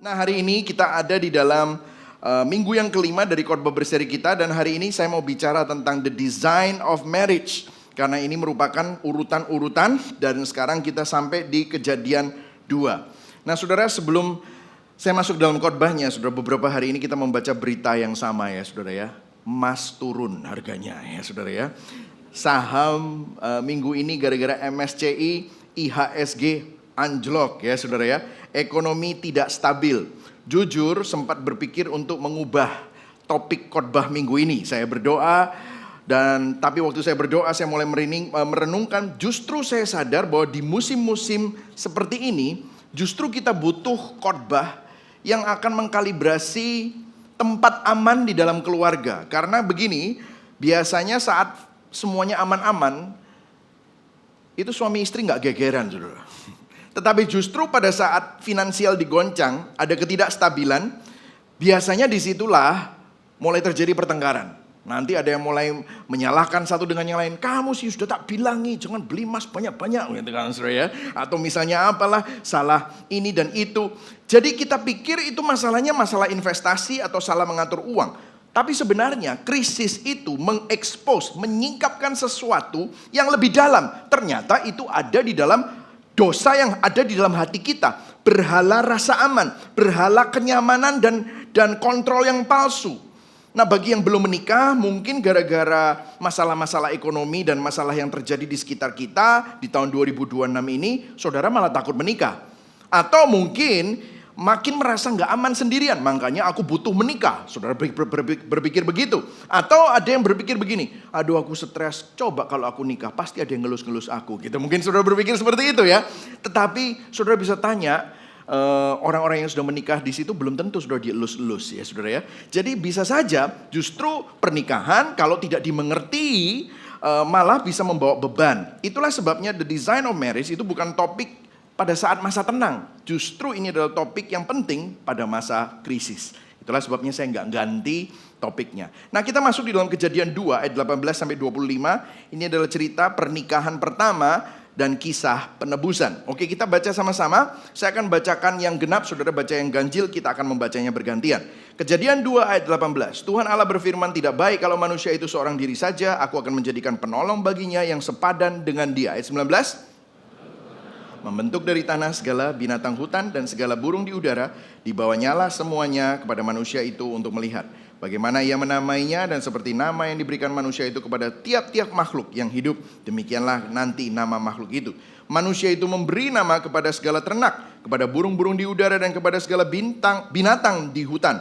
Nah, hari ini kita ada di dalam minggu yang kelima dari khotbah berseri kita, dan hari ini saya mau bicara tentang the design of marriage. Karena ini merupakan urutan-urutan dan sekarang kita sampai di Kejadian 2. Nah, saudara, sebelum saya masuk dalam khotbahnya, saudara, beberapa hari ini kita membaca berita yang sama ya, saudara ya. Emas turun harganya ya, saudara ya. Saham minggu ini gara-gara MSCI, IHSG anjlok ya, saudara ya. Ekonomi tidak stabil. Jujur sempat berpikir untuk mengubah topik khotbah minggu ini. Saya berdoa, dan tapi waktu saya berdoa saya mulai merenungkan, justru saya sadar bahwa di musim-musim seperti ini justru kita butuh khotbah yang akan mengkalibrasi tempat aman di dalam keluarga. Karena begini, biasanya saat semuanya aman-aman itu suami istri nggak gegeran, saudara. Tetapi justru pada saat finansial digoncang, ada ketidakstabilan, biasanya disitulah mulai terjadi pertengkaran. Nanti ada yang mulai menyalahkan satu dengan yang lain. Kamu sih sudah tak bilangi, jangan beli emas banyak-banyak, gitu kan, saudara ya. Atau misalnya apalah, salah ini dan itu. Jadi kita pikir itu masalahnya masalah investasi atau salah mengatur uang. Tapi sebenarnya krisis itu mengekspos, menyingkapkan sesuatu yang lebih dalam. Ternyata itu ada di dalam dosa yang ada di dalam hati kita. Berhala rasa aman, berhala kenyamanan dan kontrol yang palsu. Nah, bagi yang belum menikah, mungkin gara-gara masalah-masalah ekonomi dan masalah yang terjadi di sekitar kita di tahun 2026 ini, saudara malah takut menikah. Atau mungkin makin merasa nggak aman sendirian, makanya aku butuh menikah. Saudara berpikir begitu. Atau ada yang berpikir begini, aduh aku stres, coba kalau aku nikah pasti ada yang ngelus-ngelus aku gitu. Mungkin saudara berpikir seperti itu ya. Tetapi saudara bisa tanya, orang-orang yang sudah menikah di situ belum tentu sudah dielus-elus ya, saudara ya. Jadi bisa saja justru pernikahan kalau tidak dimengerti malah bisa membawa beban. Itulah sebabnya the design of marriage itu bukan topik pada saat masa tenang. Justru ini adalah topik yang penting pada masa krisis. Itulah sebabnya saya nggak ganti topiknya. Nah, kita masuk di dalam Kejadian 2 ayat 18-25. Ini adalah cerita pernikahan pertama dan kisah penebusan. Oke, kita baca sama-sama. Saya akan bacakan yang genap, saudara baca yang ganjil, kita akan membacanya bergantian. Kejadian 2 ayat 18. Tuhan Allah berfirman, tidak baik kalau manusia itu seorang diri saja. Aku akan menjadikan penolong baginya yang sepadan dengan dia. Ayat 19. Membentuk dari tanah segala binatang hutan dan segala burung di udara, dibawanyalah semuanya kepada manusia itu untuk melihat bagaimana ia menamainya, dan seperti nama yang diberikan manusia itu kepada tiap-tiap makhluk yang hidup, demikianlah nanti nama makhluk itu. Manusia itu memberi nama kepada segala ternak, kepada burung-burung di udara, dan kepada segala binatang di hutan.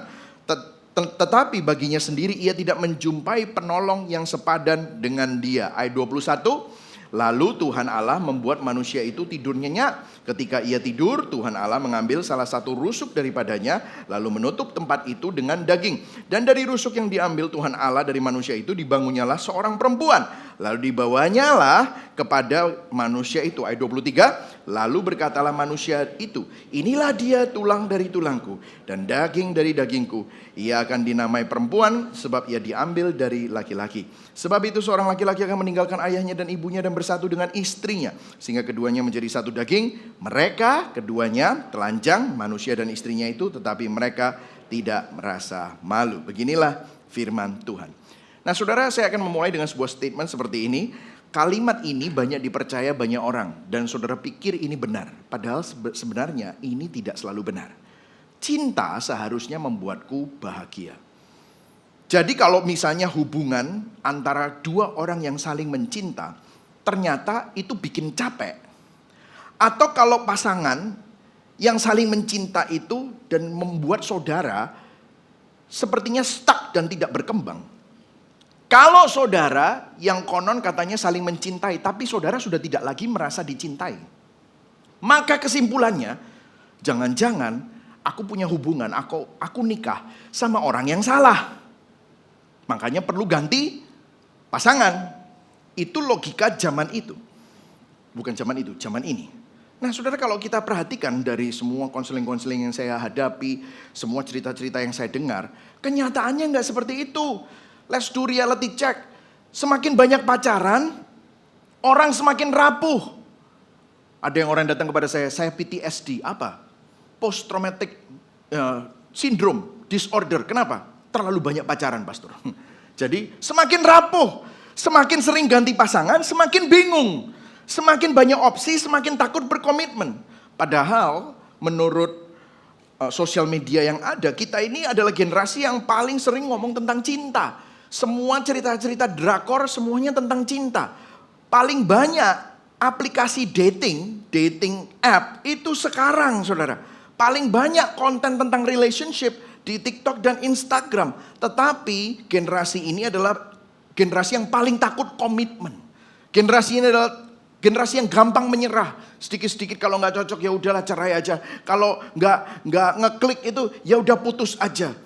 Tetapi baginya sendiri ia tidak menjumpai penolong yang sepadan dengan dia. Ayat 21. Lalu Tuhan Allah membuat manusia itu tidur nyenyak. Ketika ia tidur, Tuhan Allah mengambil salah satu rusuk daripadanya, lalu menutup tempat itu dengan daging. Dan dari rusuk yang diambil Tuhan Allah dari manusia itu, dibangunnyalah seorang perempuan. Lalu dibawanyalah kepada manusia itu. Ayat 23. Lalu berkatalah manusia itu, inilah dia tulang dari tulangku dan daging dari dagingku. Ia akan dinamai perempuan sebab ia diambil dari laki-laki. Sebab itu seorang laki-laki akan meninggalkan ayahnya dan ibunya dan bersatu dengan istrinya, sehingga keduanya menjadi satu daging. Mereka keduanya telanjang, manusia dan istrinya itu, tetapi mereka tidak merasa malu. Beginilah firman Tuhan. Nah, saudara, saya akan memulai dengan sebuah statement seperti ini. Kalimat ini banyak dipercaya banyak orang, dan saudara pikir ini benar. Padahal sebenarnya ini tidak selalu benar. Cinta seharusnya membuatku bahagia. Jadi kalau misalnya hubungan antara dua orang yang saling mencinta, ternyata itu bikin capek. Atau kalau pasangan yang saling mencinta itu dan membuat saudara sepertinya stuck dan tidak berkembang. Kalau saudara yang konon katanya saling mencintai, tapi saudara sudah tidak lagi merasa dicintai, maka kesimpulannya, jangan-jangan aku punya hubungan, aku nikah sama orang yang salah. Makanya perlu ganti pasangan. Itu logika zaman itu. Bukan zaman itu, zaman ini. Nah, saudara, kalau kita perhatikan dari semua konseling-konseling yang saya hadapi, semua cerita-cerita yang saya dengar, kenyataannya nggak seperti itu. Let's do reality check. Semakin banyak pacaran, orang semakin rapuh. Ada yang orang datang kepada saya PTSD, apa? Post traumatic sindrom, disorder. Kenapa? Terlalu banyak pacaran, pastor. Jadi semakin rapuh, semakin sering ganti pasangan, semakin bingung. Semakin banyak opsi, semakin takut berkomitmen. Padahal menurut sosial media yang ada, kita ini adalah generasi yang paling sering ngomong tentang cinta. Semua cerita-cerita drakor semuanya tentang cinta. Paling banyak aplikasi dating app itu sekarang, saudara. Paling banyak konten tentang relationship di TikTok dan Instagram. Tetapi generasi ini adalah generasi yang paling takut komitmen. Generasi ini adalah generasi yang gampang menyerah. Sedikit-sedikit kalau nggak cocok ya udahlah cerai aja. Kalau nggak ngeklik itu ya udah putus aja.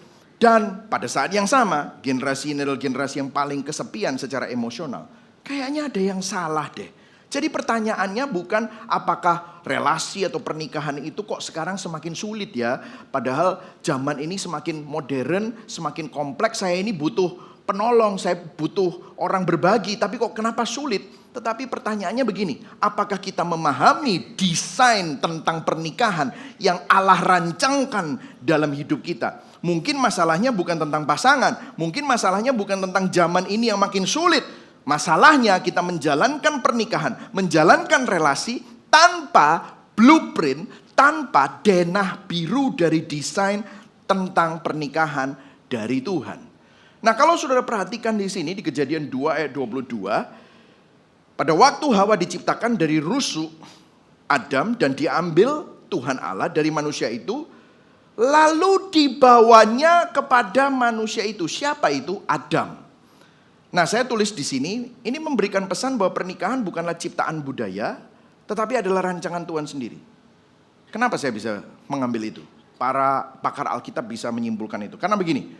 Dan pada saat yang sama, generasi ini adalah generasi yang paling kesepian secara emosional. Kayaknya ada yang salah deh. Jadi pertanyaannya bukan apakah relasi atau pernikahan itu kok sekarang semakin sulit ya. Padahal zaman ini semakin modern, semakin kompleks. Saya ini butuh penolong, saya butuh orang berbagi. Tapi kok kenapa sulit? Tetapi pertanyaannya begini, apakah kita memahami desain tentang pernikahan yang Allah rancangkan dalam hidup kita? Mungkin masalahnya bukan tentang pasangan, mungkin masalahnya bukan tentang zaman ini yang makin sulit. Masalahnya kita menjalankan pernikahan, menjalankan relasi tanpa blueprint, tanpa denah biru dari desain tentang pernikahan dari Tuhan. Nah, kalau saudara perhatikan di sini di Kejadian 2 ayat 22, pada waktu Hawa diciptakan dari rusuk Adam dan diambil Tuhan Allah dari manusia itu, lalu dibawanya kepada manusia itu. Siapa itu? Adam. Nah, saya tulis di sini, ini memberikan pesan bahwa pernikahan bukanlah ciptaan budaya, tetapi adalah rancangan Tuhan sendiri. Kenapa saya bisa mengambil itu? Para pakar Alkitab bisa menyimpulkan itu. Karena begini,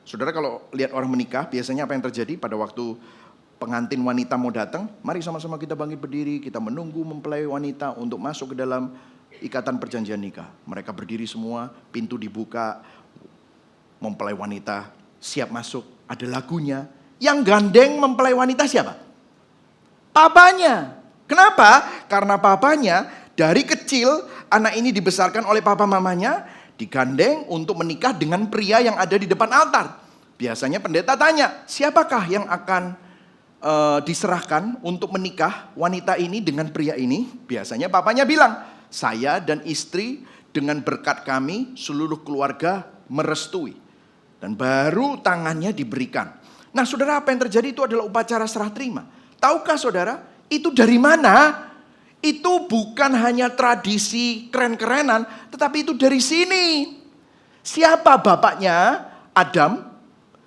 saudara kalau lihat orang menikah, biasanya apa yang terjadi pada waktu pengantin wanita mau datang, mari sama-sama kita bangkit berdiri, kita menunggu mempelai wanita untuk masuk ke dalam ikatan perjanjian nikah. Mereka berdiri semua, pintu dibuka, mempelai wanita siap masuk, ada lagunya. Yang gandeng mempelai wanita siapa? Papanya. Kenapa? Karena papanya dari kecil anak ini dibesarkan oleh papa mamanya, digandeng untuk menikah dengan pria yang ada di depan altar. Biasanya pendeta tanya, siapakah yang akan diserahkan untuk menikah wanita ini dengan pria ini? Biasanya papanya bilang, saya dan istri dengan berkat kami seluruh keluarga merestui. Dan baru tangannya diberikan. Nah, saudara, apa yang terjadi itu adalah upacara serah terima. Tahukah saudara, itu dari mana? Itu bukan hanya tradisi keren-kerenan, tetapi itu dari sini. Siapa bapaknya Adam?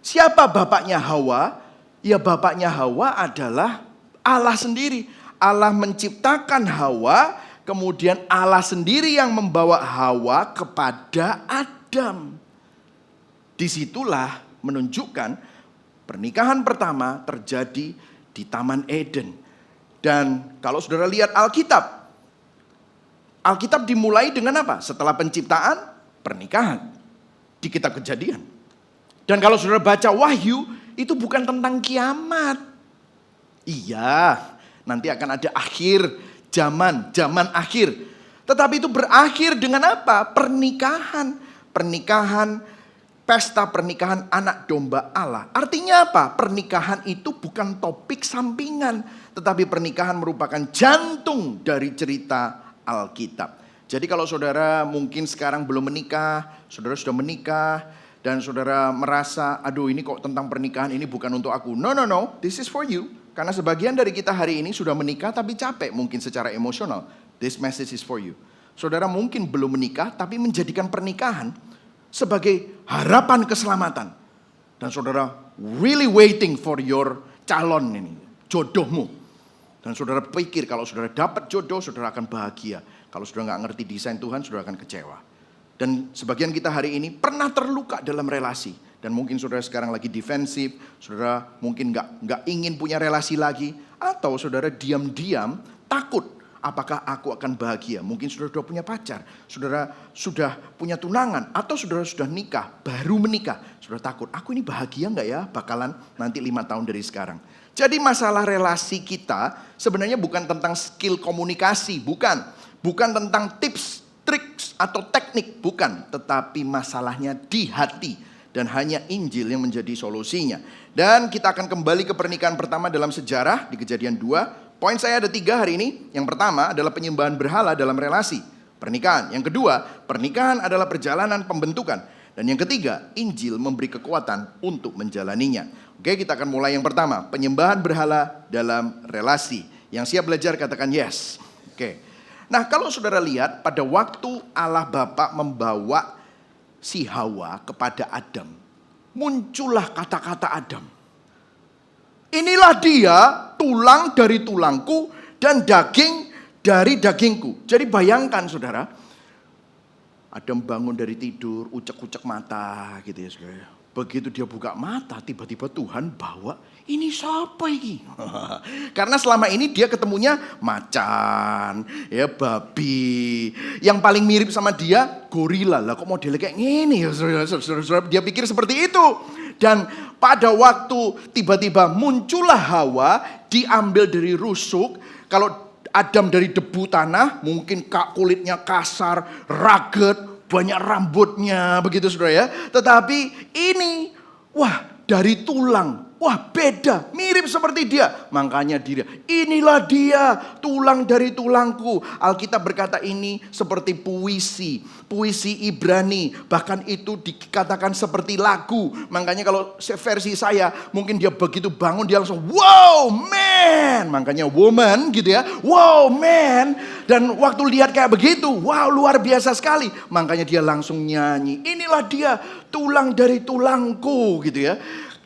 Siapa bapaknya Hawa? Ya, bapaknya Hawa adalah Allah sendiri. Allah menciptakan Hawa, kemudian Allah sendiri yang membawa Hawa kepada Adam. Disitulah menunjukkan pernikahan pertama terjadi di Taman Eden. Dan kalau saudara lihat Alkitab, Alkitab dimulai dengan apa? Setelah penciptaan, pernikahan. Di kitab Kejadian. Dan kalau saudara baca Wahyu, itu bukan tentang kiamat. Iya, nanti akan ada akhir zaman akhir. Tetapi itu berakhir dengan apa? Pernikahan. Pernikahan, pesta pernikahan anak domba Allah. Artinya apa? Pernikahan itu bukan topik sampingan, tetapi pernikahan merupakan jantung dari cerita Alkitab. Jadi kalau saudara mungkin sekarang belum menikah, saudara sudah menikah, dan saudara merasa, aduh ini kok tentang pernikahan ini bukan untuk aku. No, this is for you. Karena sebagian dari kita hari ini sudah menikah tapi capek mungkin secara emosional. This message is for you. Saudara mungkin belum menikah tapi menjadikan pernikahan sebagai harapan keselamatan. Dan saudara really waiting for your calon ini, jodohmu. Dan saudara pikir kalau saudara dapat jodoh, saudara akan bahagia. Kalau saudara nggak ngerti desain Tuhan, saudara akan kecewa. Dan sebagian kita hari ini pernah terluka dalam relasi. Dan mungkin saudara sekarang lagi defensif, saudara mungkin nggak ingin punya relasi lagi. Atau saudara diam-diam takut, apakah aku akan bahagia. Mungkin saudara sudah punya pacar, saudara sudah punya tunangan, atau saudara sudah nikah, baru menikah. Saudara takut, aku ini bahagia nggak ya bakalan nanti 5 tahun dari sekarang. Jadi masalah relasi kita sebenarnya bukan tentang skill komunikasi, bukan tentang tips trik atau teknik, bukan. Tetapi masalahnya di hati. Dan hanya Injil yang menjadi solusinya. Dan kita akan kembali ke pernikahan pertama dalam sejarah di Kejadian 2. Poin saya ada 3 hari ini. Yang pertama adalah penyembahan berhala dalam relasi pernikahan. Yang kedua, pernikahan adalah perjalanan pembentukan. Dan yang ketiga, Injil memberi kekuatan untuk menjalaninya. Oke, kita akan mulai yang pertama. Penyembahan berhala dalam relasi. Yang siap belajar katakan yes. Oke. Nah, kalau saudara lihat pada waktu Allah Bapa membawa si Hawa kepada Adam, muncullah kata-kata Adam. Inilah dia, tulang dari tulangku dan daging dari dagingku. Jadi bayangkan saudara, Adam bangun dari tidur, ucek-ucek mata gitu ya saudara. Begitu dia buka mata, tiba-tiba Tuhan bawa, ini siapa ini? Karena selama ini dia ketemunya macan, ya babi. Yang paling mirip sama dia gorila. Lah kok modelnya kayak gini ya saudara. Dia pikir seperti itu. Dan pada waktu tiba-tiba muncullah Hawa, diambil dari rusuk. Kalau Adam dari debu tanah, mungkin kulitnya kasar, rugged, banyak rambutnya, begitu saudara ya. Tetapi ini, wah dari tulang, wah beda, mirip seperti dia. Makanya dia, inilah dia, tulang dari tulangku. Alkitab berkata ini seperti puisi, puisi Ibrani. Bahkan itu dikatakan seperti lagu. Makanya kalau versi saya, mungkin dia begitu bangun, dia langsung, wow man. Makanya woman gitu ya, wow man. Dan waktu lihat kayak begitu, wow luar biasa sekali. Makanya dia langsung nyanyi, inilah dia, tulang dari tulangku gitu ya.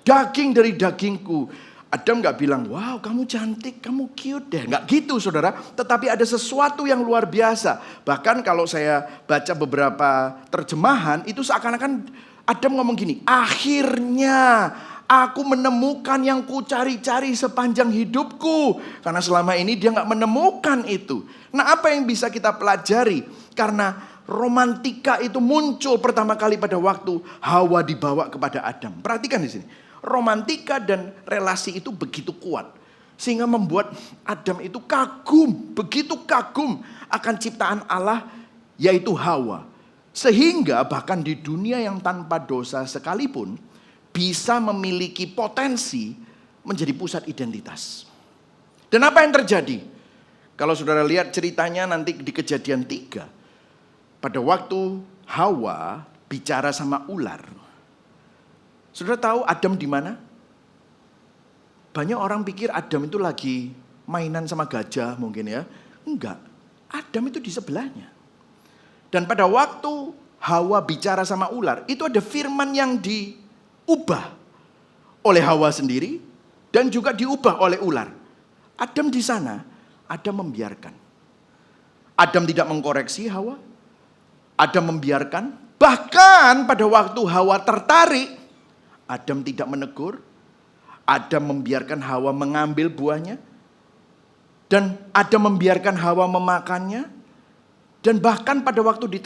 Daging dari dagingku. Adam gak bilang, wow kamu cantik, kamu cute deh. Gak gitu saudara. Tetapi ada sesuatu yang luar biasa. Bahkan kalau saya baca beberapa terjemahan, itu seakan-akan Adam ngomong gini, akhirnya aku menemukan yang ku cari-cari sepanjang hidupku. Karena selama ini dia gak menemukan itu. Nah apa yang bisa kita pelajari? Karena romantika itu muncul pertama kali pada waktu Hawa dibawa kepada Adam. Perhatikan di sini. Romantika dan relasi itu begitu kuat. Sehingga membuat Adam itu kagum. Begitu kagum akan ciptaan Allah yaitu Hawa. Sehingga bahkan di dunia yang tanpa dosa sekalipun bisa memiliki potensi menjadi pusat identitas. Dan apa yang terjadi? Kalau saudara lihat ceritanya nanti di Kejadian 3. Pada waktu Hawa bicara sama ular. Saudara tahu Adam di mana? Banyak orang pikir Adam itu lagi mainan sama gajah mungkin ya. Enggak, Adam itu di sebelahnya. Dan pada waktu Hawa bicara sama ular, itu ada firman yang diubah oleh Hawa sendiri dan juga diubah oleh ular. Adam di sana, Adam membiarkan. Adam tidak mengkoreksi Hawa. Adam membiarkan. Bahkan pada waktu Hawa tertarik, Adam tidak menegur. Adam membiarkan Hawa mengambil buahnya. Dan Adam membiarkan Hawa memakannya. Dan bahkan pada waktu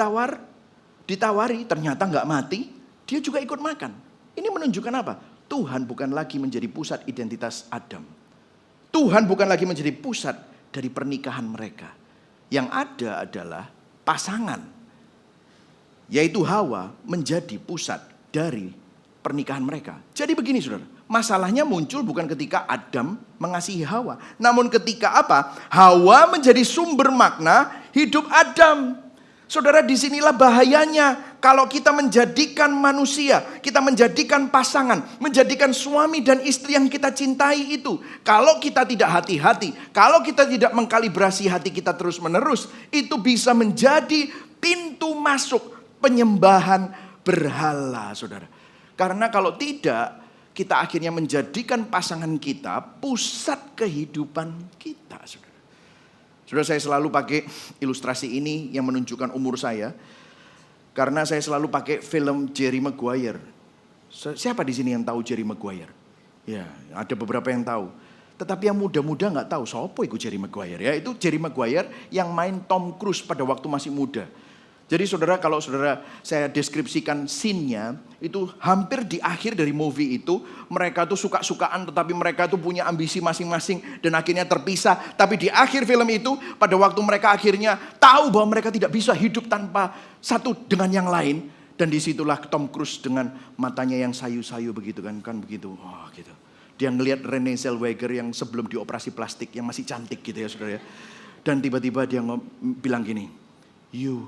ditawari ternyata nggak mati, dia juga ikut makan. Ini menunjukkan apa? Tuhan bukan lagi menjadi pusat identitas Adam. Tuhan bukan lagi menjadi pusat dari pernikahan mereka. Yang ada adalah pasangan, yaitu Hawa menjadi pusat dari pernikahan mereka. Jadi begini saudara, masalahnya muncul bukan ketika Adam mengasihi Hawa. Namun ketika apa? Hawa menjadi sumber makna hidup Adam. Saudara, disinilah bahayanya kalau kita menjadikan manusia, kita menjadikan pasangan, menjadikan suami dan istri yang kita cintai itu. Kalau kita tidak hati-hati, kalau kita tidak mengkalibrasi hati kita terus menerus, itu bisa menjadi pintu masuk penyembahan berhala saudara. Karena kalau tidak, kita akhirnya menjadikan pasangan kita pusat kehidupan kita. Saudara, saya selalu pakai ilustrasi ini yang menunjukkan umur saya. Karena saya selalu pakai film Jerry Maguire. Siapa di sini yang tahu Jerry Maguire? Ya, ada beberapa yang tahu. Tetapi yang muda-muda nggak tahu, siapa itu Jerry Maguire ya. Itu Jerry Maguire yang main Tom Cruise pada waktu masih muda. Jadi saudara, kalau saudara saya deskripsikan scene-nya, itu hampir di akhir dari movie itu, mereka tuh suka-sukaan tetapi mereka tuh punya ambisi masing-masing dan akhirnya terpisah. Tapi di akhir film itu, pada waktu mereka akhirnya tahu bahwa mereka tidak bisa hidup tanpa satu dengan yang lain. Dan disitulah Tom Cruise dengan matanya yang sayu-sayu begitu kan begitu. Oh gitu. Dia ngelihat Renee Zellweger yang sebelum dioperasi plastik, yang masih cantik gitu ya saudara ya. Dan tiba-tiba dia bilang gini, "You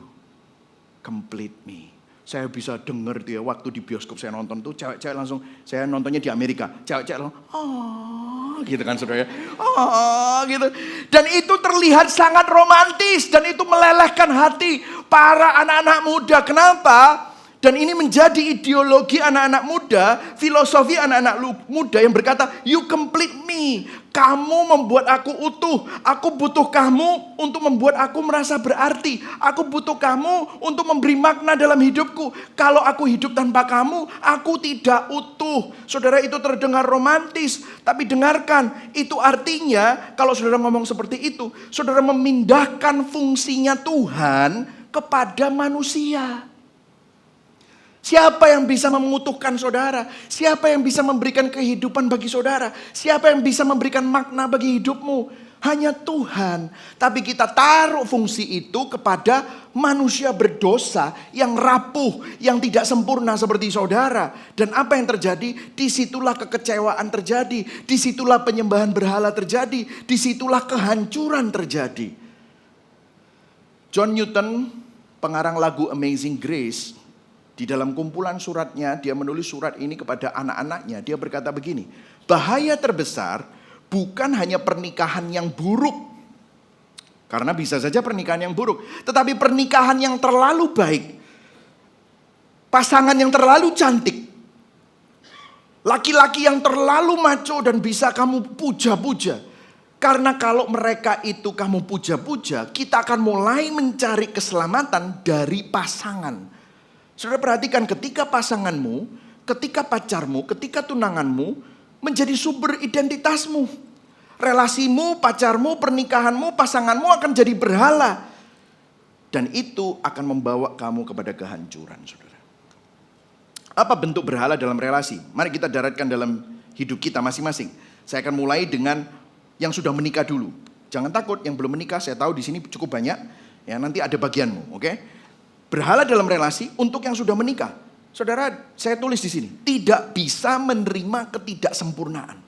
complete me." Saya bisa dengar dia waktu di bioskop saya nonton tuh cewek-cewek langsung, saya nontonnya di Amerika, cewek-cewek langsung, oh gitu kan saudara ya, oh gitu. Dan itu terlihat sangat romantis dan itu melelehkan hati para anak-anak muda. Kenapa? Dan ini menjadi ideologi anak-anak muda, filosofi anak-anak muda yang berkata, you complete me. Kamu membuat aku utuh. Aku butuh kamu untuk membuat aku merasa berarti. Aku butuh kamu untuk memberi makna dalam hidupku. Kalau aku hidup tanpa kamu, aku tidak utuh. Saudara, itu terdengar romantis. Tapi dengarkan, itu artinya kalau saudara ngomong seperti itu, saudara memindahkan fungsinya Tuhan kepada manusia. Siapa yang bisa mengutuhkan saudara? Siapa yang bisa memberikan kehidupan bagi saudara? Siapa yang bisa memberikan makna bagi hidupmu? Hanya Tuhan. Tapi kita taruh fungsi itu kepada manusia berdosa yang rapuh, yang tidak sempurna seperti saudara. Dan apa yang terjadi? Disitulah kekecewaan terjadi. Disitulah penyembahan berhala terjadi. Disitulah kehancuran terjadi. John Newton, pengarang lagu Amazing Grace, di dalam kumpulan suratnya, dia menulis surat ini kepada anak-anaknya. Dia berkata begini, bahaya terbesar bukan hanya pernikahan yang buruk. Karena bisa saja pernikahan yang buruk. Tetapi pernikahan yang terlalu baik. Pasangan yang terlalu cantik. Laki-laki yang terlalu maco dan bisa kamu puja-puja. Karena kalau mereka itu kamu puja-puja, kita akan mulai mencari keselamatan dari pasangan. Saudara perhatikan, ketika pasanganmu, ketika pacarmu, ketika tunanganmu menjadi sumber identitasmu. Relasimu, pacarmu, pernikahanmu, pasanganmu akan jadi berhala. Dan itu akan membawa kamu kepada kehancuran, saudara. Apa bentuk berhala dalam relasi? Mari kita daratkan dalam hidup kita masing-masing. Saya akan mulai dengan yang sudah menikah dulu. Jangan takut, yang belum menikah saya tahu di sini cukup banyak. Ya, nanti ada bagianmu, oke? Berhala dalam relasi untuk yang sudah menikah. Saudara, saya tulis di sini, tidak bisa menerima ketidaksempurnaan.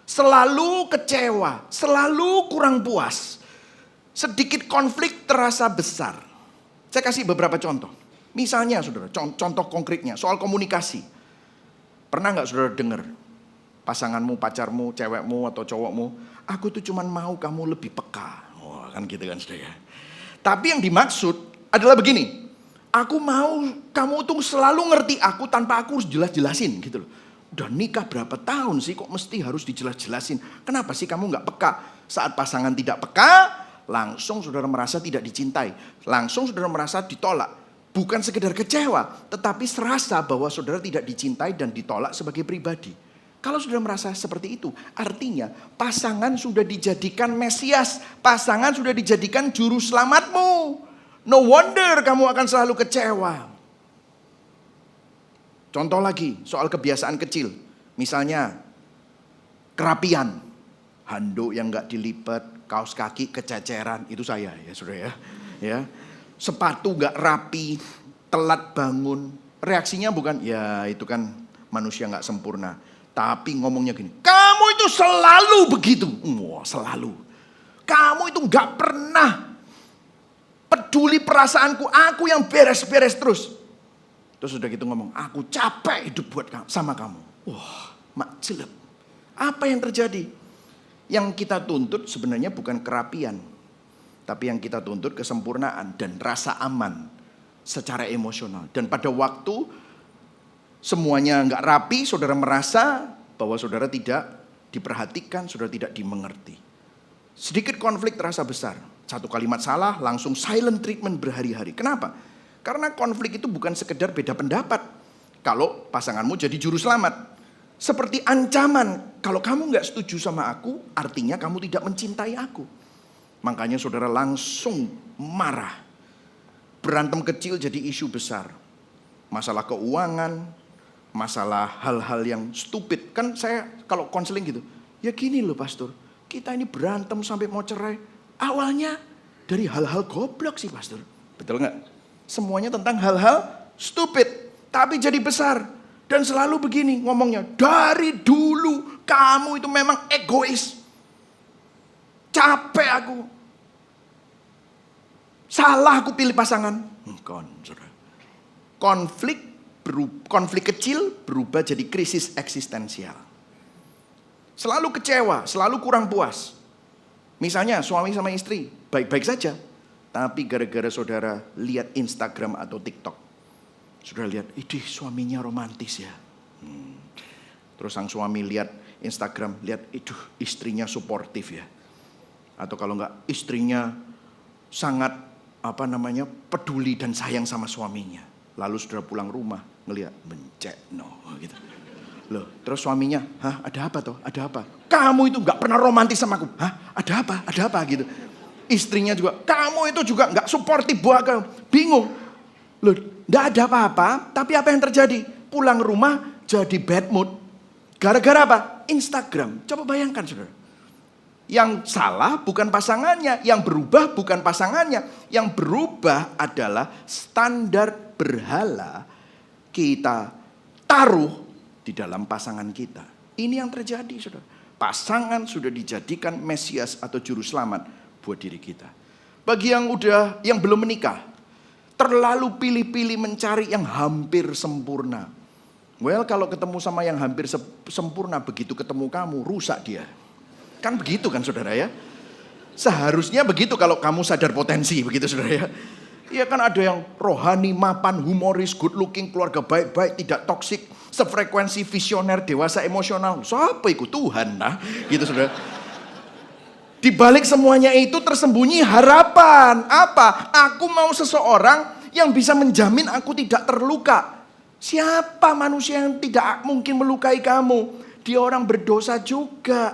Selalu kecewa, selalu kurang puas. Sedikit konflik terasa besar. Saya kasih beberapa contoh. Misalnya saudara, contoh konkretnya soal komunikasi. Pernah nggak saudara dengar pasanganmu, pacarmu, cewekmu atau cowokmu, aku tuh cuman mau kamu lebih peka. Wah, kan gitu kan saudara. Tapi yang dimaksud adalah begini. Aku mau kamu tuh selalu ngerti aku tanpa aku harus jelas-jelasin gitu loh. Udah nikah berapa tahun sih kok mesti harus dijelas-jelasin. Kenapa sih kamu gak peka? Saat pasangan tidak peka, langsung saudara merasa tidak dicintai. Langsung saudara merasa ditolak. Bukan sekedar kecewa, tetapi serasa bahwa saudara tidak dicintai dan ditolak sebagai pribadi. Kalau saudara merasa seperti itu, artinya pasangan sudah dijadikan Mesias. Pasangan sudah dijadikan juru selamatmu. No wonder kamu akan selalu kecewa. Contoh lagi soal kebiasaan kecil. Misalnya kerapian. Handuk yang gak dilipat, kaos kaki kececeran. Itu saya ya saudara ya. Sepatu gak rapi, telat bangun. Reaksinya bukan, ya itu kan manusia gak sempurna. Tapi ngomongnya gini, kamu itu selalu begitu. Wah, selalu. Kamu itu gak pernah peduli perasaanku, aku yang beres-beres terus. Terus udah gitu ngomong, aku capek hidup buat kamu, sama kamu. Wah, mak jelek. Apa yang terjadi? Yang kita tuntut sebenarnya bukan kerapian, tapi yang kita tuntut kesempurnaan dan rasa aman secara emosional. Dan pada waktu semuanya nggak rapi, saudara merasa bahwa saudara tidak diperhatikan, saudara tidak dimengerti. Sedikit konflik terasa besar. Satu kalimat salah, langsung silent treatment berhari-hari. Kenapa? Karena konflik itu bukan sekedar beda pendapat. Kalau pasanganmu jadi juru selamat. Seperti ancaman. Kalau kamu gak setuju sama aku, artinya kamu tidak mencintai aku. Makanya saudara langsung marah. berantem kecil jadi isu besar. Masalah keuangan, masalah hal-hal yang stupid. Kan saya kalau konseling gitu, ya gini loh pastor, kita ini berantem sampai mau cerai. Awalnya dari hal-hal goblok sih pastor. Betul nggak? Semuanya tentang hal-hal stupid, tapi jadi besar. Dan selalu begini ngomongnya, dari dulu kamu itu memang egois. Capek aku. Salah aku pilih pasangan. Konflik kecil berubah jadi krisis eksistensial. Selalu kecewa, selalu kurang puas. Misalnya suami sama istri baik-baik saja, tapi gara-gara saudara lihat Instagram atau TikTok, saudara lihat, idih suaminya romantis ya. Terus sang suami lihat Instagram, lihat, istrinya suportif ya. Atau kalau enggak, istrinya sangat peduli dan sayang sama suaminya. Lalu saudara pulang rumah ngelihat bencekno gitu. Loh, terus suaminya, ada apa toh? Ada apa? Kamu itu nggak pernah romantis sama aku. Ada apa? Ada apa gitu. Istrinya juga, kamu itu juga nggak suportif buat kamu. Bingung. Loh, nggak ada apa-apa. Tapi apa yang terjadi? Pulang rumah jadi bad mood. Gara-gara apa? Instagram. Coba bayangkan saudara. Yang salah bukan pasangannya, yang berubah bukan pasangannya. Yang berubah adalah standar berhala kita taruh di dalam pasangan kita. Ini yang terjadi saudara. Pasangan sudah dijadikan Mesias atau juru selamat buat diri kita. Bagi yang belum menikah, terlalu pilih-pilih mencari yang hampir sempurna. Well, kalau ketemu sama yang hampir sempurna, begitu ketemu kamu, rusak dia. Kan begitu kan saudara ya. Seharusnya begitu kalau kamu sadar potensi, begitu saudara ya. Iya kan ada yang rohani, mapan, humoris, good looking, keluarga baik-baik, tidak toksik, sefrekuensi, visioner, dewasa emosional. Siapa ikut Tuhan nah, gitu saudara. Di balik semuanya itu tersembunyi harapan. Apa? Aku mau seseorang yang bisa menjamin aku tidak terluka. Siapa manusia yang tidak mungkin melukai kamu? Dia orang berdosa juga.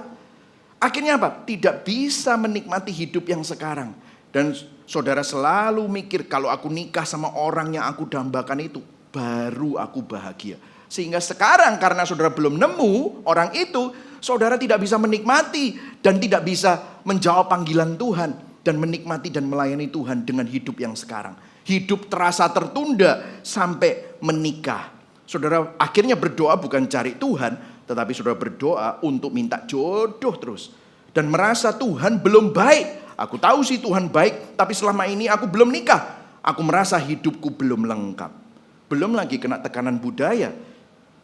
Akhirnya apa? Tidak bisa menikmati hidup yang sekarang. Dan saudara selalu mikir, kalau aku nikah sama orang yang aku dambakan itu, baru aku bahagia. Sehingga sekarang karena saudara belum nemu orang itu, saudara tidak bisa menikmati dan tidak bisa menjawab panggilan Tuhan. Dan menikmati dan melayani Tuhan dengan hidup yang sekarang. Hidup terasa tertunda sampai menikah. Saudara akhirnya berdoa bukan cari Tuhan, tetapi saudara berdoa untuk minta jodoh terus. Dan merasa Tuhan belum baik. Aku tahu sih Tuhan baik, tapi selama ini aku belum nikah. Aku merasa hidupku belum lengkap. Belum lagi kena tekanan budaya.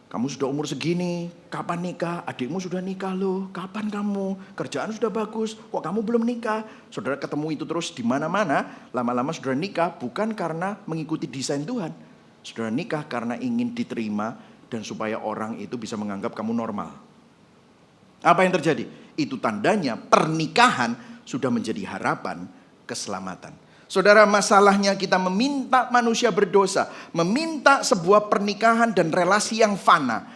Kamu sudah umur segini, kapan nikah? Adikmu sudah nikah loh, kapan kamu? Kerjaan sudah bagus, kok kamu belum nikah? Saudara ketemu itu terus di mana-mana, lama-lama saudara nikah bukan karena mengikuti desain Tuhan. Saudara nikah karena ingin diterima dan supaya orang itu bisa menganggap kamu normal. Apa yang terjadi? Itu tandanya pernikahan sudah menjadi harapan keselamatan. Saudara, masalahnya kita meminta manusia berdosa, meminta sebuah pernikahan dan relasi yang fana,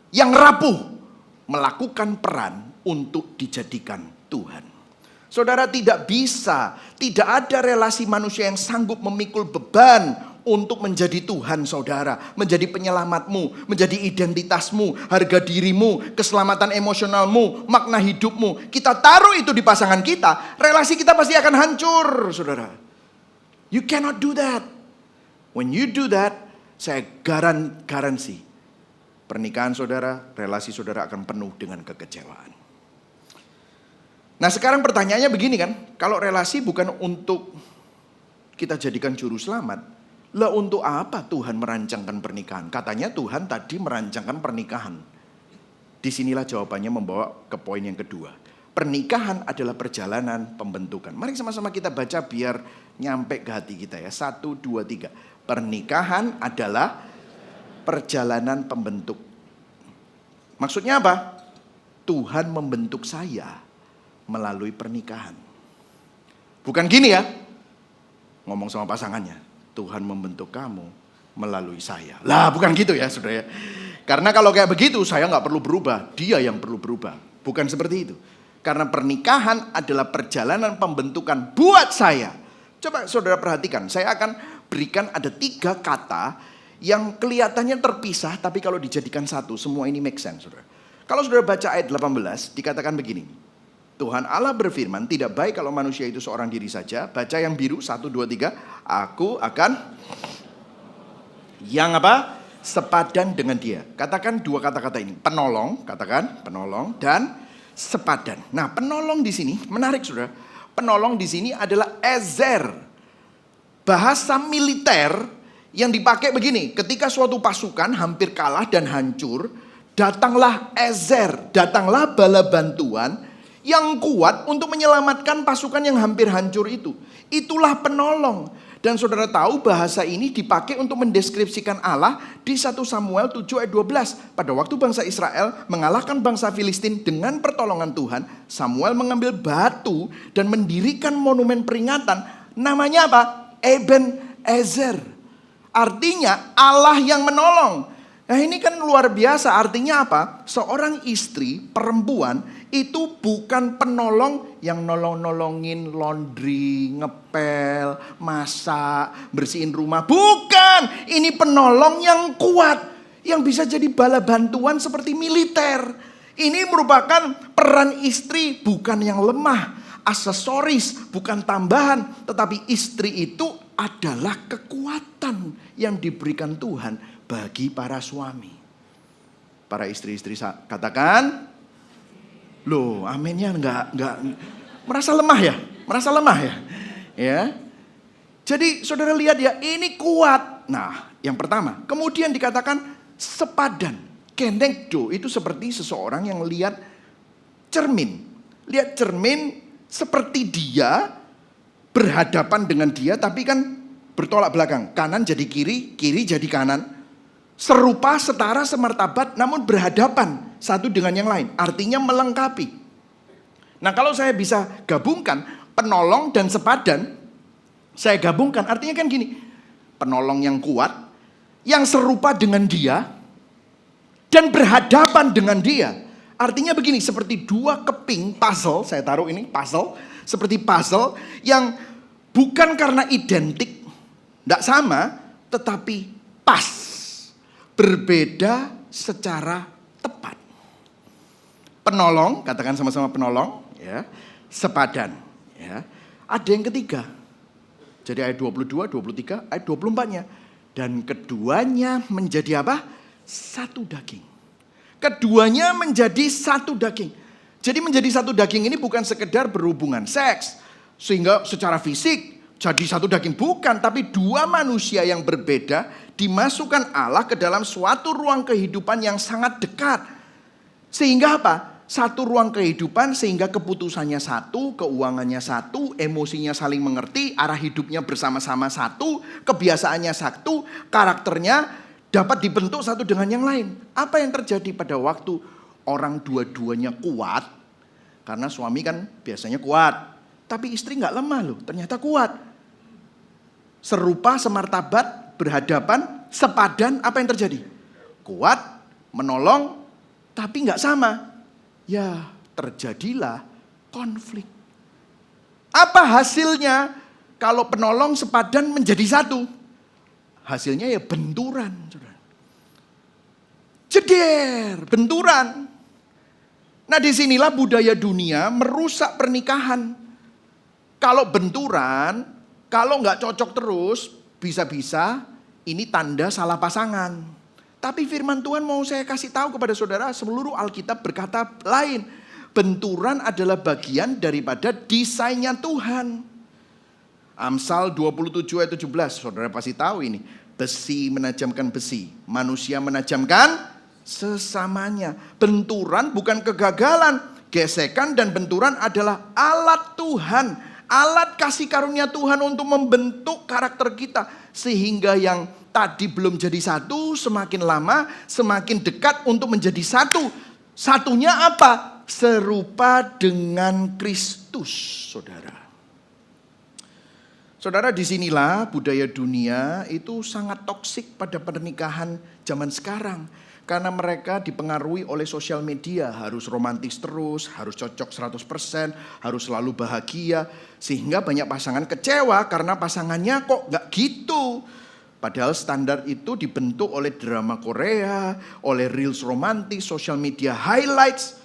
yang rapuh, melakukan peran untuk dijadikan Tuhan. Saudara, tidak bisa, tidak ada relasi manusia yang sanggup memikul beban untuk menjadi Tuhan saudara, menjadi penyelamatmu, menjadi identitasmu, harga dirimu, keselamatan emosionalmu, makna hidupmu. Kita taruh itu di pasangan kita, relasi kita pasti akan hancur saudara. You cannot do that. When you do that, saya garansi pernikahan saudara, relasi saudara akan penuh dengan kekecewaan. Nah sekarang pertanyaannya begini kan, kalau relasi bukan untuk kita jadikan juru selamat, lah untuk apa Tuhan merancangkan pernikahan? Katanya Tuhan tadi merancangkan pernikahan. Disinilah jawabannya membawa ke poin yang kedua. Pernikahan adalah perjalanan pembentukan. Mari sama-sama kita baca biar nyampe ke hati kita ya. 1, 2, 3. Pernikahan adalah perjalanan pembentuk. Maksudnya apa? Tuhan membentuk saya melalui pernikahan. Bukan gini ya. Ngomong sama pasangannya. Tuhan membentuk kamu melalui saya. Lah bukan gitu ya saudara ya. Karena kalau kayak begitu saya gak perlu berubah. Dia yang perlu berubah. Bukan seperti itu. Karena pernikahan adalah perjalanan pembentukan buat saya. Coba saudara perhatikan, saya akan berikan ada 3 kata yang kelihatannya terpisah, tapi kalau dijadikan satu, semua ini make sense, saudara. Kalau saudara baca ayat 18, dikatakan begini. Tuhan Allah berfirman, tidak baik kalau manusia itu seorang diri saja. Baca yang biru, 1, 2, 3. Aku akan yang apa? Sepadan dengan dia. Katakan 2 kata-kata ini. Penolong, katakan penolong dan sepadan. Nah, penolong di sini menarik, saudara. Penolong di sini adalah ezer. Bahasa militer yang dipakai begini. Ketika suatu pasukan hampir kalah dan hancur, datanglah ezer, datanglah bala bantuan yang kuat untuk menyelamatkan pasukan yang hampir hancur itu. Itulah penolong. Dan saudara tahu bahasa ini dipakai untuk mendeskripsikan Allah di 1 Samuel 7 ayat 12. Pada waktu bangsa Israel mengalahkan bangsa Filistin dengan pertolongan Tuhan, Samuel mengambil batu dan mendirikan monumen peringatan. Namanya apa? Eben Ezer. Artinya Allah yang menolong. Nah ini kan luar biasa, artinya apa? Seorang istri, perempuan itu bukan penolong yang nolong-nolongin laundry, ngepel, masak, bersihin rumah. Bukan, ini penolong yang kuat, yang bisa jadi bala bantuan seperti militer. Ini merupakan peran istri bukan yang lemah, aksesoris bukan tambahan. Tetapi istri itu adalah kekuatan yang diberikan Tuhan bagi para suami. Para istri-istri katakan, loh aminnya enggak merasa lemah ya? Merasa lemah ya? Ya. Jadi saudara lihat ya, ini kuat. Nah, yang pertama, kemudian dikatakan sepadan. Kenekdo itu seperti seseorang yang lihat cermin. Lihat cermin seperti dia berhadapan dengan dia, tapi kan bertolak belakang. Kanan jadi kiri, kiri jadi kanan. Serupa, setara, semartabat, namun berhadapan satu dengan yang lain. Artinya melengkapi. Nah kalau saya bisa gabungkan penolong dan sepadan, saya gabungkan artinya kan gini. Penolong yang kuat, yang serupa dengan dia, dan berhadapan dengan dia. Artinya begini, seperti 2 keping puzzle, saya taruh ini puzzle, seperti puzzle yang bukan karena identik, tidak sama, tetapi pas. Berbeda secara tepat. Penolong, katakan sama-sama penolong, ya. Sepadan, ya. Ada yang ketiga. Jadi ayat 22, 23, ayat 24-nya. Dan keduanya menjadi apa? Satu daging. Keduanya menjadi satu daging. Jadi menjadi satu daging ini bukan sekedar berhubungan seks, sehingga secara fisik jadi satu daging, bukan, tapi 2 manusia yang berbeda dimasukkan Allah ke dalam suatu ruang kehidupan yang sangat dekat. Sehingga apa? Satu ruang kehidupan sehingga keputusannya satu, keuangannya satu, emosinya saling mengerti, arah hidupnya bersama-sama satu, kebiasaannya satu, karakternya dapat dibentuk satu dengan yang lain. Apa yang terjadi pada waktu orang dua-duanya kuat? Karena suami kan biasanya kuat, tapi istri nggak lemah loh, ternyata kuat. Serupa, semartabat, berhadapan, sepadan, apa yang terjadi? Kuat, menolong, tapi nggak sama. Ya, terjadilah konflik. Apa hasilnya kalau penolong sepadan menjadi satu? Hasilnya ya benturan. Jeder, benturan. Nah disinilah budaya dunia merusak pernikahan. Kalau benturan, kalau nggak cocok terus, bisa-bisa ini tanda salah pasangan. Tapi firman Tuhan mau saya kasih tahu kepada saudara, seluruh Alkitab berkata lain. Benturan adalah bagian daripada desainnya Tuhan. Amsal 27 ayat 17, saudara pasti tahu ini. Besi menajamkan besi, manusia menajamkan sesamanya. Benturan bukan kegagalan, gesekan dan benturan adalah alat Tuhan. Alat kasih karunia Tuhan untuk membentuk karakter kita. Sehingga yang tadi belum jadi satu, semakin lama, semakin dekat untuk menjadi satu. Satunya apa? Serupa dengan Kristus, saudara. Saudara, disinilah budaya dunia itu sangat toksik pada pernikahan zaman sekarang. Karena mereka dipengaruhi oleh sosial media, harus romantis terus, harus cocok 100%, harus selalu bahagia. Sehingga banyak pasangan kecewa karena pasangannya kok gak gitu. Padahal standar itu dibentuk oleh drama Korea, oleh reels romantis, sosial media highlights.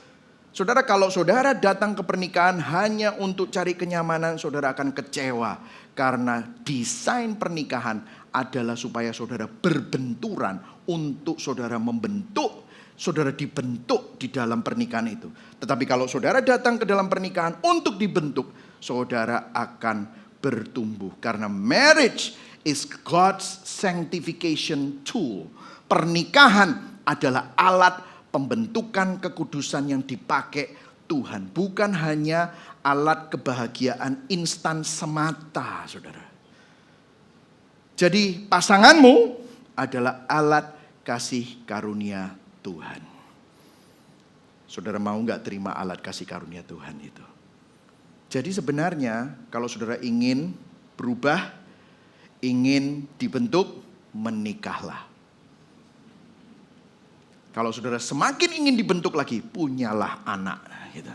Saudara, kalau saudara datang ke pernikahan hanya untuk cari kenyamanan, saudara akan kecewa. Karena desain pernikahan adalah supaya saudara berbenturan untuk saudara membentuk, saudara dibentuk di dalam pernikahan itu. Tetapi kalau saudara datang ke dalam pernikahan untuk dibentuk, saudara akan bertumbuh. Karena marriage is God's sanctification tool. Pernikahan adalah alat pembentukan kekudusan yang dipakai Tuhan. Bukan hanya alat kebahagiaan instan semata, saudara. Jadi pasanganmu adalah alat kasih karunia Tuhan. Saudara mau gak terima alat kasih karunia Tuhan itu? Jadi sebenarnya kalau saudara ingin berubah, ingin dibentuk, menikahlah. Kalau saudara semakin ingin dibentuk lagi, punyalah anak. Gitu.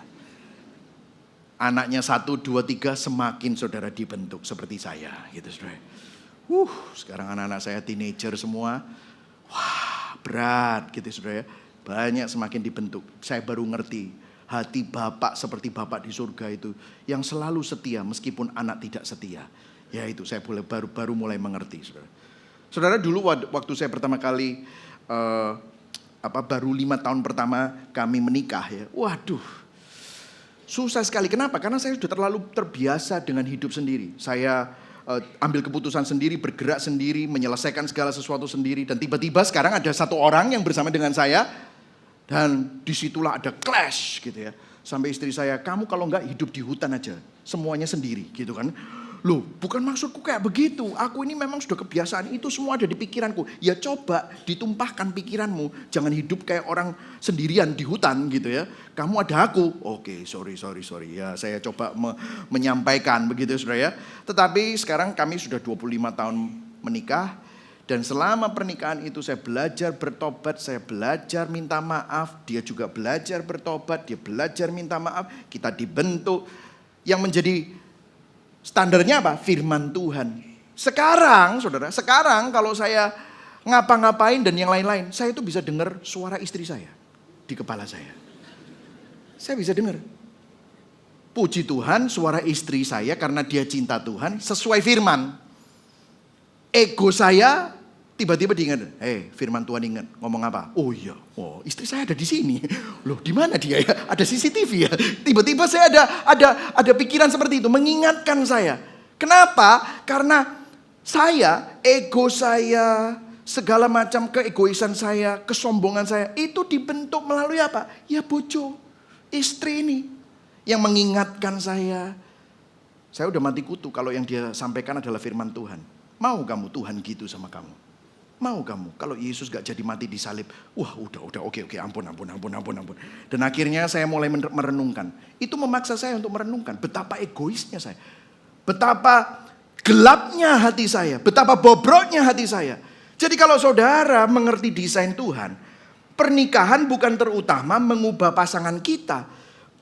Anaknya 1, 2, 3 semakin saudara dibentuk seperti saya. Gitu saudara. Sekarang anak-anak saya teenager semua. Wah, berat gitu saudara ya. Banyak semakin dibentuk. Saya baru ngerti hati Bapak seperti Bapak di surga itu yang selalu setia meskipun anak tidak setia. Ya itu saya baru mulai mengerti saudara. Saudara, dulu waktu saya pertama kali baru 5 tahun pertama kami menikah ya. Waduh. Susah sekali. Kenapa? Karena saya sudah terlalu terbiasa dengan hidup sendiri. Saya ambil keputusan sendiri, bergerak sendiri, menyelesaikan segala sesuatu sendiri. Dan tiba-tiba sekarang ada satu orang yang bersama dengan saya. Dan disitulah ada clash gitu ya. Sampai istri saya, kamu kalau enggak hidup di hutan aja. Semuanya sendiri gitu kan. Loh, bukan maksudku kayak begitu. Aku ini memang sudah kebiasaan, itu semua ada di pikiranku. Ya coba ditumpahkan pikiranmu. Jangan hidup kayak orang sendirian di hutan gitu ya. Kamu ada aku. Oke, sorry. Ya saya coba menyampaikan begitu saudara ya. Tetapi sekarang kami sudah 25 tahun menikah. Dan selama pernikahan itu saya belajar bertobat, saya belajar minta maaf. Dia juga belajar bertobat, dia belajar minta maaf. Kita dibentuk. Yang menjadi standarnya apa? Firman Tuhan. Sekarang saudara, kalau saya ngapa-ngapain dan yang lain-lain, saya itu bisa dengar suara istri saya di kepala saya. Saya bisa dengar. Puji Tuhan, suara istri saya karena dia cinta Tuhan sesuai firman. Ego saya tiba-tiba diingat, firman Tuhan ingat, ngomong apa? Oh iya, istri saya ada di sini. Loh, di mana dia ya? Ada CCTV ya? Tiba-tiba saya ada pikiran seperti itu, mengingatkan saya. Kenapa? Karena saya, ego saya, segala macam keegoisan saya, kesombongan saya, itu dibentuk melalui apa? Ya bojo, istri ini yang mengingatkan saya. Saya udah mati kutu kalau yang dia sampaikan adalah firman Tuhan. Mau kamu Tuhan gitu sama kamu? Mau kamu kalau Yesus gak jadi mati di salib? Wah udah oke, ampun. Dan akhirnya saya mulai merenungkan. Itu memaksa saya untuk merenungkan betapa egoisnya saya. Betapa gelapnya hati saya. Betapa bobroknya hati saya. Jadi kalau saudara mengerti desain Tuhan, pernikahan bukan terutama mengubah pasangan kita.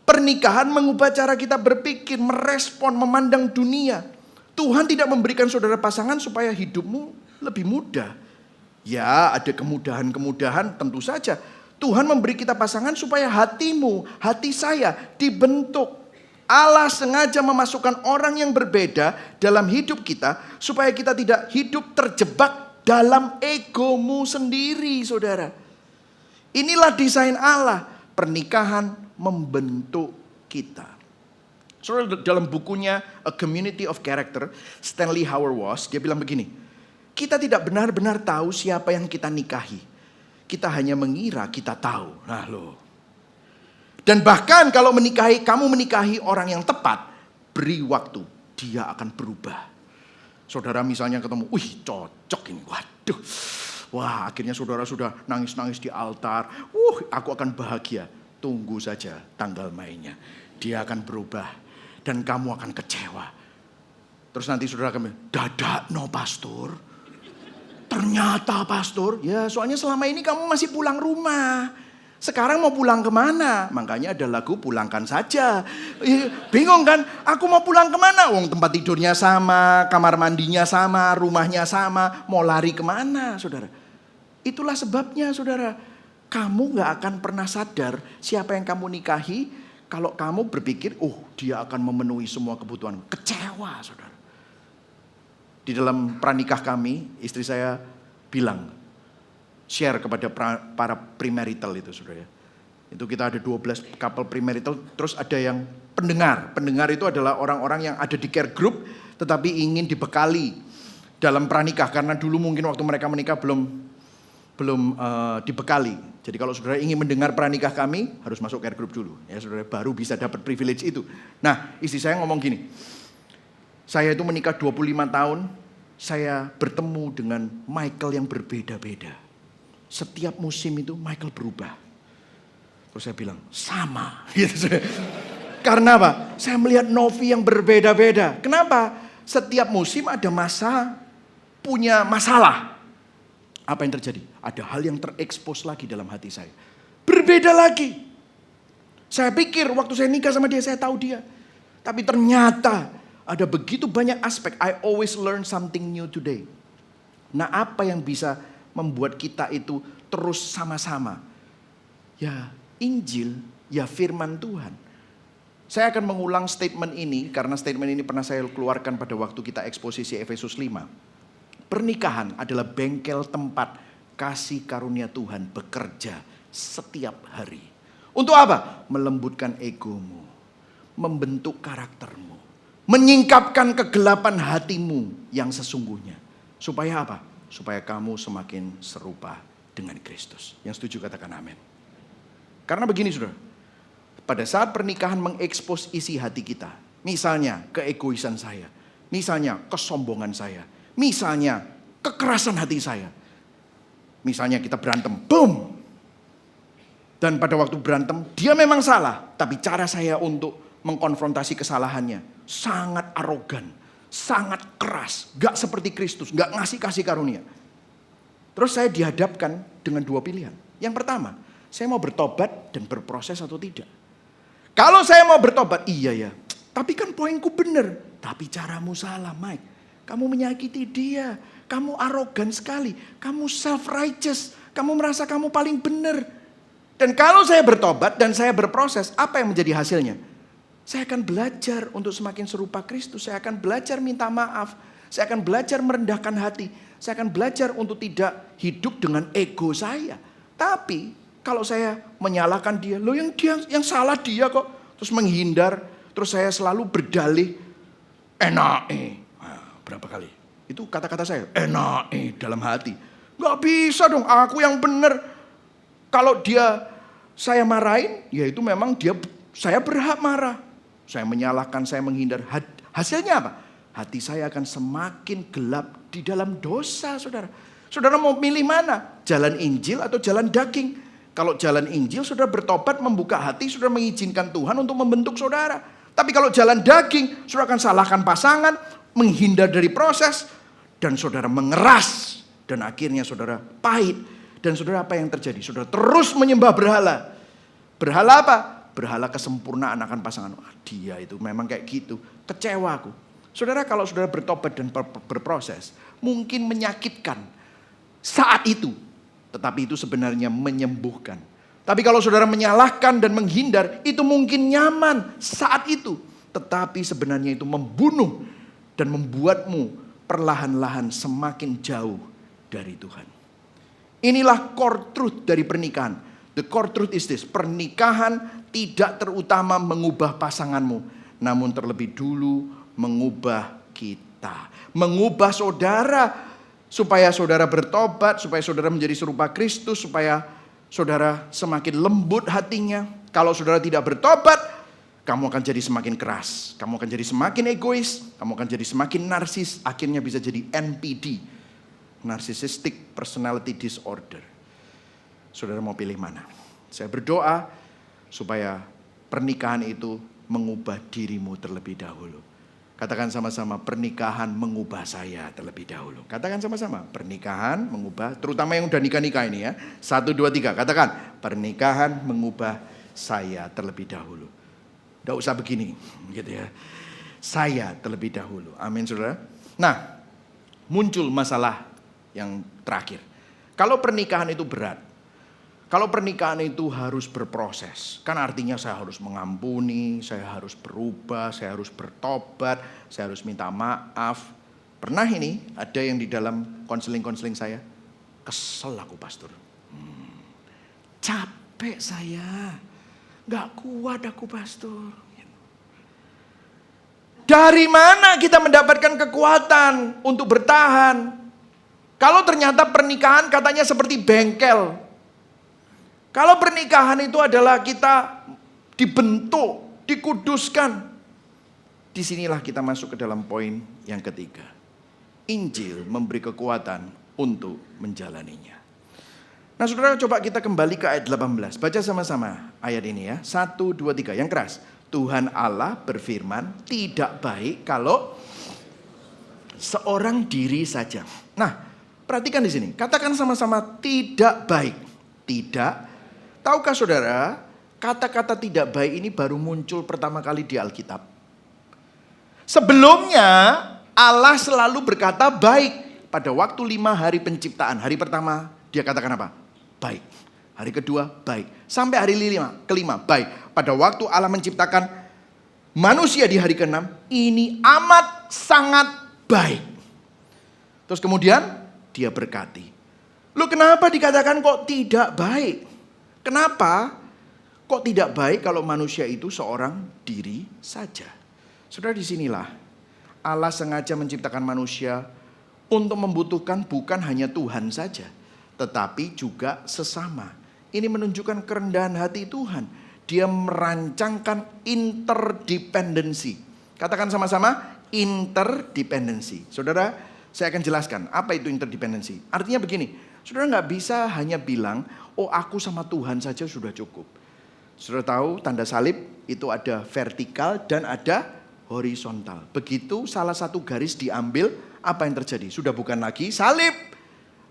Pernikahan mengubah cara kita berpikir, merespon, memandang dunia. Tuhan tidak memberikan saudara pasangan supaya hidupmu lebih mudah. Ya, ada kemudahan-kemudahan tentu saja. Tuhan memberi kita pasangan supaya hatimu, hati saya dibentuk. Allah sengaja memasukkan orang yang berbeda dalam hidup kita supaya kita tidak hidup terjebak dalam egomu sendiri, saudara. Inilah desain Allah. Pernikahan membentuk kita. Saudara, dalam bukunya A Community of Character, Stanley Hauerwas, dia bilang begini, kita tidak benar-benar tahu siapa yang kita nikahi. Kita hanya mengira kita tahu. Nah loh. Dan bahkan kalau kamu menikahi orang yang tepat, beri waktu, dia akan berubah. Saudara misalnya ketemu, wih cocok ini, waduh. Wah akhirnya saudara sudah nangis-nangis di altar. Aku akan bahagia. Tunggu saja tanggal mainnya. Dia akan berubah. Dan kamu akan kecewa. Terus nanti saudara akan bilang, dadak no pastor. Ternyata pastor, ya soalnya selama ini kamu masih pulang rumah. Sekarang mau pulang kemana? Makanya ada lagu pulangkan saja. Bingung kan? Aku mau pulang kemana? Wong tempat tidurnya sama, kamar mandinya sama, rumahnya sama. Mau lari kemana saudara? Itulah sebabnya saudara. Kamu gak akan pernah sadar siapa yang kamu nikahi. Kalau kamu berpikir, dia akan memenuhi semua kebutuhan. Kecewa saudara. Di dalam pranikah kami, istri saya bilang, share kepada para premarital itu saudara. Itu kita ada 12 couple premarital, terus ada yang pendengar. Pendengar itu adalah orang-orang yang ada di care group, tetapi ingin dibekali dalam pranikah. Karena dulu mungkin waktu mereka menikah belum dibekali. Jadi kalau saudara ingin mendengar pranikah kami, harus masuk care group dulu. Ya saudara, baru bisa dapat privilege itu. Nah, istri saya ngomong gini, saya itu menikah 25 tahun, saya bertemu dengan Michael yang berbeda-beda. Setiap musim itu Michael berubah. Terus saya bilang, sama. Karena apa? Saya melihat Novi yang berbeda-beda. Kenapa? Setiap musim ada punya masalah. Apa yang terjadi? Ada hal yang terekspos lagi dalam hati saya. Berbeda lagi. Saya pikir waktu saya nikah sama dia, saya tahu dia. Tapi ternyata ada begitu banyak aspek. I always learn something new today. Nah, apa yang bisa membuat kita itu terus sama-sama? Ya, Injil, ya firman Tuhan. Saya akan mengulang statement ini karena statement ini pernah saya keluarkan pada waktu kita eksposisi Efesus 5. Pernikahan adalah bengkel tempat kasih karunia Tuhan bekerja setiap hari. Untuk apa? Melembutkan egomu, membentuk karaktermu, menyingkapkan kegelapan hatimu yang sesungguhnya. Supaya apa? Supaya kamu semakin serupa dengan Kristus. Yang setuju katakan amin. Karena begini saudara, pada saat pernikahan mengekspos isi hati kita, misalnya keegoisan saya, misalnya kesombongan saya, misalnya kekerasan hati saya, misalnya kita berantem, boom. Dan pada waktu berantem, dia memang salah, tapi cara saya untuk mengkonfrontasi kesalahannya sangat arogan, sangat keras, gak seperti Kristus, gak ngasih kasih karunia. Terus saya dihadapkan dengan dua pilihan. Yang pertama, saya mau bertobat dan berproses atau tidak. Kalau saya mau bertobat, iya ya, tapi kan poinku benar. Tapi caramu salah, Mike. Kamu menyakiti dia, kamu arogan sekali, kamu self-righteous, kamu merasa kamu paling benar. Dan kalau saya bertobat dan saya berproses, apa yang menjadi hasilnya? Saya akan belajar untuk semakin serupa Kristus. Saya akan belajar minta maaf. Saya akan belajar merendahkan hati. Saya akan belajar untuk tidak hidup dengan ego saya. Tapi kalau saya menyalahkan dia, loh yang salah dia kok. Terus menghindar, terus saya selalu berdalih, berapa kali? Itu kata-kata saya, dalam hati. Gak bisa dong, aku yang benar. Kalau saya marahin, ya itu memang saya berhak marah. Saya menyalahkan, saya menghindar. Hasilnya apa? Hati saya akan semakin gelap di dalam dosa, saudara. Saudara mau milih mana? Jalan Injil atau jalan daging? Kalau jalan Injil, saudara bertobat, membuka hati, saudara mengizinkan Tuhan untuk membentuk saudara. Tapi kalau jalan daging, saudara akan salahkan pasangan, menghindar dari proses, dan saudara mengeras. Dan akhirnya saudara pahit. Dan saudara apa yang terjadi? Saudara terus menyembah berhala. Berhala apa? Berhala kesempurnaan akan pasangan. Dia itu memang kayak gitu. Kecewa aku. Saudara kalau saudara bertobat dan berproses, mungkin menyakitkan saat itu. Tetapi itu sebenarnya menyembuhkan. Tapi kalau saudara menyalahkan dan menghindar, itu mungkin nyaman saat itu. Tetapi sebenarnya itu membunuh dan membuatmu perlahan-lahan semakin jauh dari Tuhan. Inilah core truth dari pernikahan. The core truth is this. Pernikahan tidak terutama mengubah pasanganmu. Namun terlebih dulu mengubah kita. Mengubah saudara. Supaya saudara bertobat. Supaya saudara menjadi serupa Kristus. Supaya saudara semakin lembut hatinya. Kalau saudara tidak bertobat, kamu akan jadi semakin keras. Kamu akan jadi semakin egois. Kamu akan jadi semakin narsis. Akhirnya bisa jadi NPD. Narcissistic Personality Disorder. Saudara mau pilih mana? Saya berdoa supaya pernikahan itu mengubah dirimu terlebih dahulu. Katakan sama-sama, pernikahan mengubah saya terlebih dahulu. Katakan sama-sama, pernikahan mengubah, terutama yang udah nikah-nikah ini ya. 1, 2, 3, katakan, pernikahan mengubah saya terlebih dahulu. Tidak usah begini, gitu ya. Saya terlebih dahulu. Amin, saudara. Nah, muncul masalah yang terakhir. Kalau pernikahan itu berat, kalau pernikahan itu harus berproses, kan artinya saya harus mengampuni, saya harus berubah, saya harus bertobat, saya harus minta maaf. Pernah ini ada yang di dalam konseling-konseling saya, kesel aku pastor. Capek saya, gak kuat aku pastor. Dari mana kita mendapatkan kekuatan untuk bertahan? Kalau ternyata pernikahan katanya seperti bengkel. Kalau pernikahan itu adalah kita dibentuk, dikuduskan. Disinilah kita masuk ke dalam poin yang ketiga. Injil memberi kekuatan untuk menjalaninya. Nah saudara, coba kita kembali ke ayat 18. Baca sama-sama ayat ini ya. 1, 2, 3, yang keras. Tuhan Allah berfirman, tidak baik kalau seorang diri saja. Nah, perhatikan di sini. Katakan sama-sama, tidak baik. Tidak. Tahukah saudara, kata-kata tidak baik ini baru muncul pertama kali di Alkitab. Sebelumnya Allah selalu berkata baik. Pada waktu 5 hari penciptaan, hari pertama dia katakan apa? Baik. Hari kedua baik. Sampai hari kelima baik. Pada waktu Allah menciptakan manusia di hari ke-6, ini amat sangat baik. Terus kemudian dia berkati. Loh kenapa dikatakan kok tidak baik? Kenapa kok tidak baik kalau manusia itu seorang diri saja? Saudara, disinilah Allah sengaja menciptakan manusia untuk membutuhkan bukan hanya Tuhan saja, tetapi juga sesama. Ini menunjukkan kerendahan hati Tuhan. Dia merancangkan interdependensi. Katakan sama-sama, interdependensi. Saudara, saya akan jelaskan apa itu interdependensi. Artinya begini, saudara nggak bisa hanya bilang, oh aku sama Tuhan saja sudah cukup. Saudara tahu tanda salib itu ada vertikal dan ada horizontal. Begitu salah satu garis diambil, apa yang terjadi? Sudah bukan lagi salib,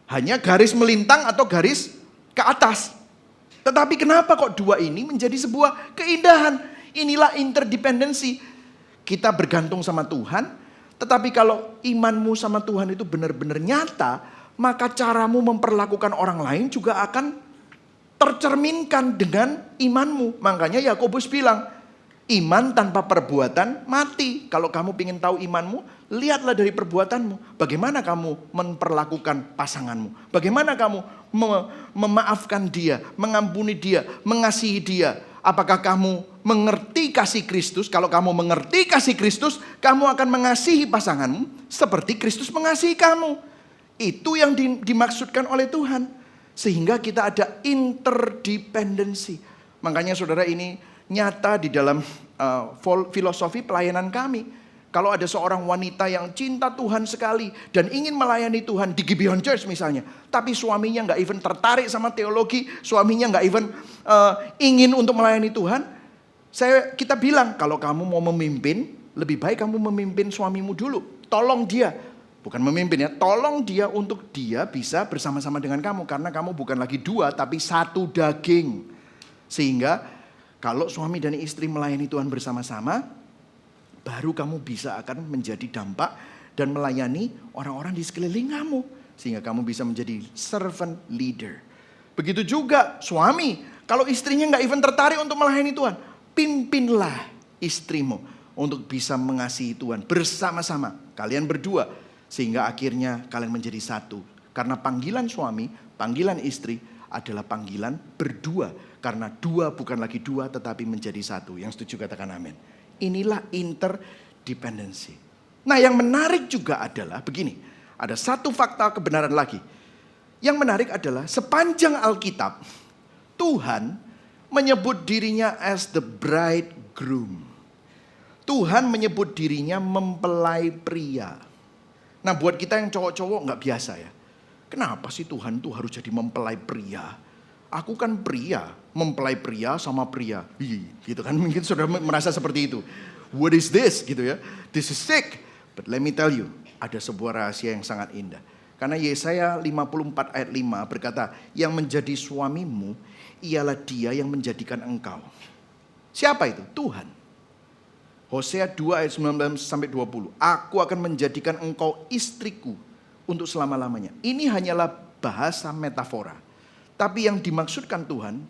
hanya garis melintang atau garis ke atas. Tetapi kenapa kok dua ini menjadi sebuah keindahan? Inilah interdependensi. Kita bergantung sama Tuhan, tetapi kalau imanmu sama Tuhan itu benar-benar nyata, maka caramu memperlakukan orang lain juga akan tercerminkan dengan imanmu. Makanya Yakobus bilang, iman tanpa perbuatan mati. Kalau kamu ingin tahu imanmu, lihatlah dari perbuatanmu. Bagaimana kamu memperlakukan pasanganmu. Bagaimana kamu memaafkan dia, mengampuni dia, mengasihi dia. Apakah kamu mengerti kasih Kristus? Kalau kamu mengerti kasih Kristus, kamu akan mengasihi pasanganmu seperti Kristus mengasihi kamu. Itu yang dimaksudkan oleh Tuhan. Sehingga kita ada interdependensi. Makanya saudara, ini nyata di dalam filosofi pelayanan kami. Kalau ada seorang wanita yang cinta Tuhan sekali dan ingin melayani Tuhan di Gibeon Church misalnya, tapi suaminya nggak even tertarik sama teologi, suaminya nggak even ingin untuk melayani Tuhan, kita bilang kalau kamu mau memimpin, lebih baik kamu memimpin suamimu dulu. Tolong dia, bukan memimpin ya, tolong dia untuk dia bisa bersama-sama dengan kamu, karena kamu bukan lagi dua tapi satu daging. Sehingga kalau suami dan istri melayani Tuhan bersama-sama, baru kamu bisa akan menjadi dampak dan melayani orang-orang di sekeliling kamu. Sehingga kamu bisa menjadi servant leader. Begitu juga suami, kalau istrinya nggak even tertarik untuk melayani Tuhan, pimpinlah istrimu untuk bisa mengasihi Tuhan bersama-sama. Kalian berdua, sehingga akhirnya kalian menjadi satu. Karena panggilan suami, panggilan istri adalah panggilan berdua. Karena dua bukan lagi dua tetapi menjadi satu. Yang setuju katakan amin. Inilah interdependensi. Nah yang menarik juga adalah begini. Ada satu fakta kebenaran lagi. Yang menarik adalah sepanjang Alkitab, Tuhan menyebut dirinya as the bridegroom. Tuhan menyebut dirinya mempelai pria. Nah buat kita yang cowok-cowok gak biasa ya. Kenapa sih Tuhan tuh harus jadi mempelai pria? Aku kan pria, mempelai pria sama pria. Gitu kan, mungkin sudah merasa seperti itu. What is this? Gitu ya. This is sick. But let me tell you, ada sebuah rahasia yang sangat indah. Karena Yesaya 54 ayat 5 berkata, yang menjadi suamimu ialah dia yang menjadikan engkau. Siapa itu? Tuhan. Hosea 2 ayat 19 sampai 20. Aku akan menjadikan engkau istriku untuk selama-lamanya. Ini hanyalah bahasa metafora. Tapi yang dimaksudkan Tuhan,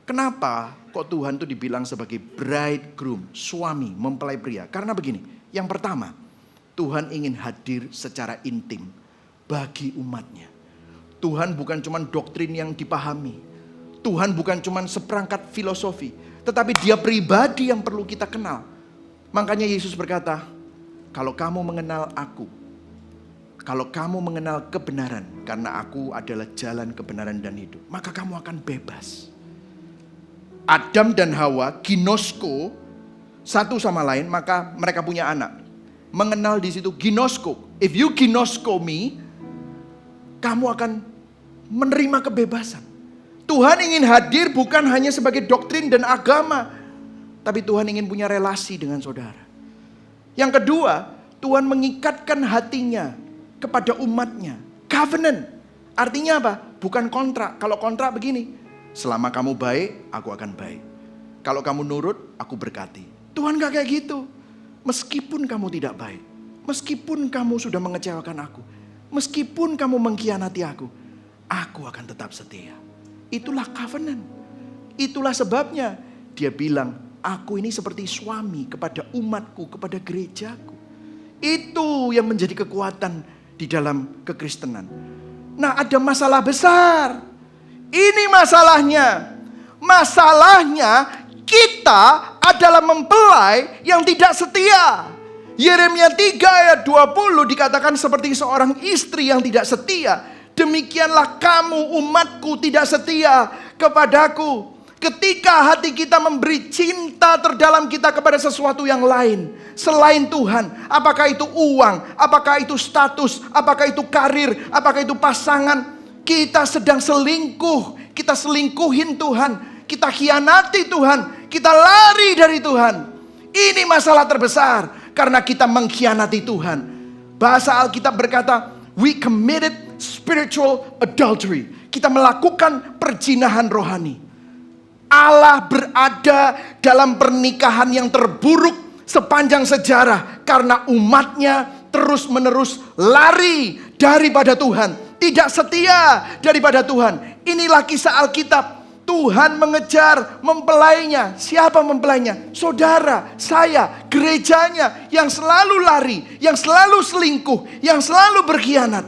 kenapa kok Tuhan itu dibilang sebagai bridegroom, suami, mempelai pria? Karena begini, yang pertama, Tuhan ingin hadir secara intim bagi umatnya. Tuhan bukan cuma doktrin yang dipahami. Tuhan bukan cuma seperangkat filosofi. Tetapi dia pribadi yang perlu kita kenal. Makanya Yesus berkata, kalau kamu mengenal aku, kalau kamu mengenal kebenaran, karena aku adalah jalan kebenaran dan hidup, maka kamu akan bebas. Adam dan Hawa, ginosko, satu sama lain, maka mereka punya anak. Mengenal di situ ginosko. If you ginosko me, kamu akan menerima kebebasan. Tuhan ingin hadir bukan hanya sebagai doktrin dan agama, tapi Tuhan ingin punya relasi dengan saudara. Yang kedua, Tuhan mengikatkan hatinya kepada umatnya. Covenant. Artinya apa? Bukan kontrak. Kalau kontrak begini, selama kamu baik, aku akan baik. Kalau kamu nurut, aku berkati. Tuhan gak kayak gitu. Meskipun kamu tidak baik, meskipun kamu sudah mengecewakan aku, meskipun kamu mengkhianati aku akan tetap setia. Itulah covenant. Itulah sebabnya dia bilang, aku ini seperti suami kepada umatku, kepada gerejaku. Itu yang menjadi kekuatan di dalam kekristenan. Nah, ada masalah besar. Ini masalahnya. Masalahnya kita adalah mempelai yang tidak setia. Yeremia 3 ayat 20 dikatakan seperti seorang istri yang tidak setia. Demikianlah kamu umatku tidak setia kepadaku. Ketika hati kita memberi cinta terdalam kita kepada sesuatu yang lain selain Tuhan, apakah itu uang, apakah itu status, apakah itu karir, apakah itu pasangan, kita sedang selingkuh, kita selingkuhin Tuhan, kita khianati Tuhan, kita lari dari Tuhan. Ini masalah terbesar karena kita mengkhianati Tuhan. Bahasa Alkitab berkata, we committed spiritual adultery. Kita melakukan perzinahan rohani. Allah berada dalam pernikahan yang terburuk sepanjang sejarah karena umatnya terus-menerus lari daripada Tuhan, tidak setia daripada Tuhan. Inilah kisah Alkitab. Tuhan mengejar mempelainya. Siapa mempelainya? Saudara, saya, gerejanya yang selalu lari, yang selalu selingkuh, yang selalu berkhianat.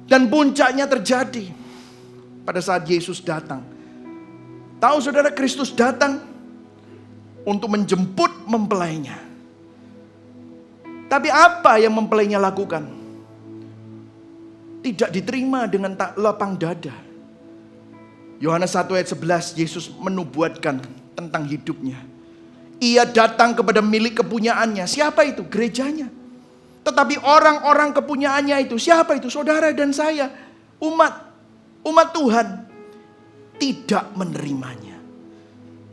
Dan puncaknya terjadi pada saat Yesus datang. Tahu saudara, Kristus datang untuk menjemput mempelainya. Tapi apa yang mempelainya lakukan? Tidak diterima dengan lapang dada. Yohanes 1 ayat 11, Yesus menubuatkan tentang hidupnya. Ia datang kepada milik kepunyaannya. Siapa itu? Gerejanya. Tetapi orang-orang kepunyaannya itu, siapa itu? Saudara dan saya, umat Tuhan, tidak menerimanya.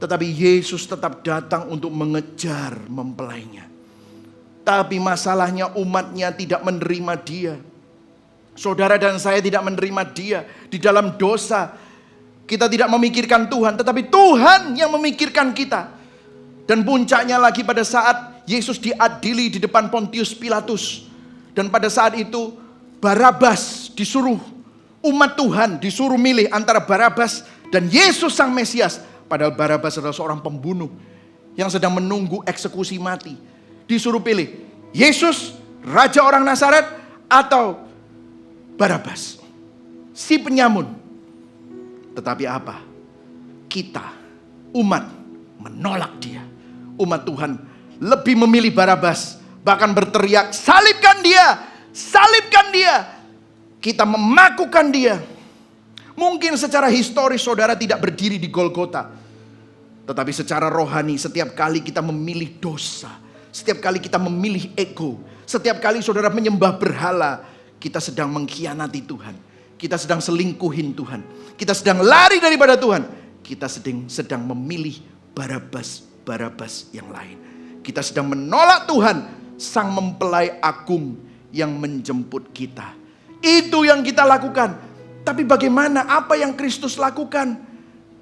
Tetapi Yesus tetap datang untuk mengejar mempelainya. Tapi masalahnya umatnya tidak menerima dia. Saudara dan saya tidak menerima dia di dalam dosa. Kita tidak memikirkan Tuhan, tetapi Tuhan yang memikirkan kita. Dan puncaknya lagi pada saat Yesus diadili di depan Pontius Pilatus. Dan pada saat itu Barabas disuruh, umat Tuhan disuruh milih antara Barabas dan Yesus sang Mesias. Padahal Barabas adalah seorang pembunuh yang sedang menunggu eksekusi mati. Disuruh pilih Yesus, Raja orang Nazaret, atau Barabas, si penyamun. Tetapi apa? Kita, umat, menolak dia. Umat Tuhan lebih memilih Barabas. Bahkan berteriak, salibkan dia, salibkan dia. Kita memakukan dia. Mungkin secara historis saudara tidak berdiri di Golgota. Tetapi secara rohani setiap kali kita memilih dosa, setiap kali kita memilih ego, setiap kali saudara menyembah berhala, kita sedang mengkhianati Tuhan. Kita sedang selingkuhin Tuhan. Kita sedang lari daripada Tuhan. Kita sedang memilih Barabas Barabas yang lain. Kita sedang menolak Tuhan, sang mempelai agung yang menjemput kita. Itu yang kita lakukan. Tapi bagaimana? Apa yang Kristus lakukan?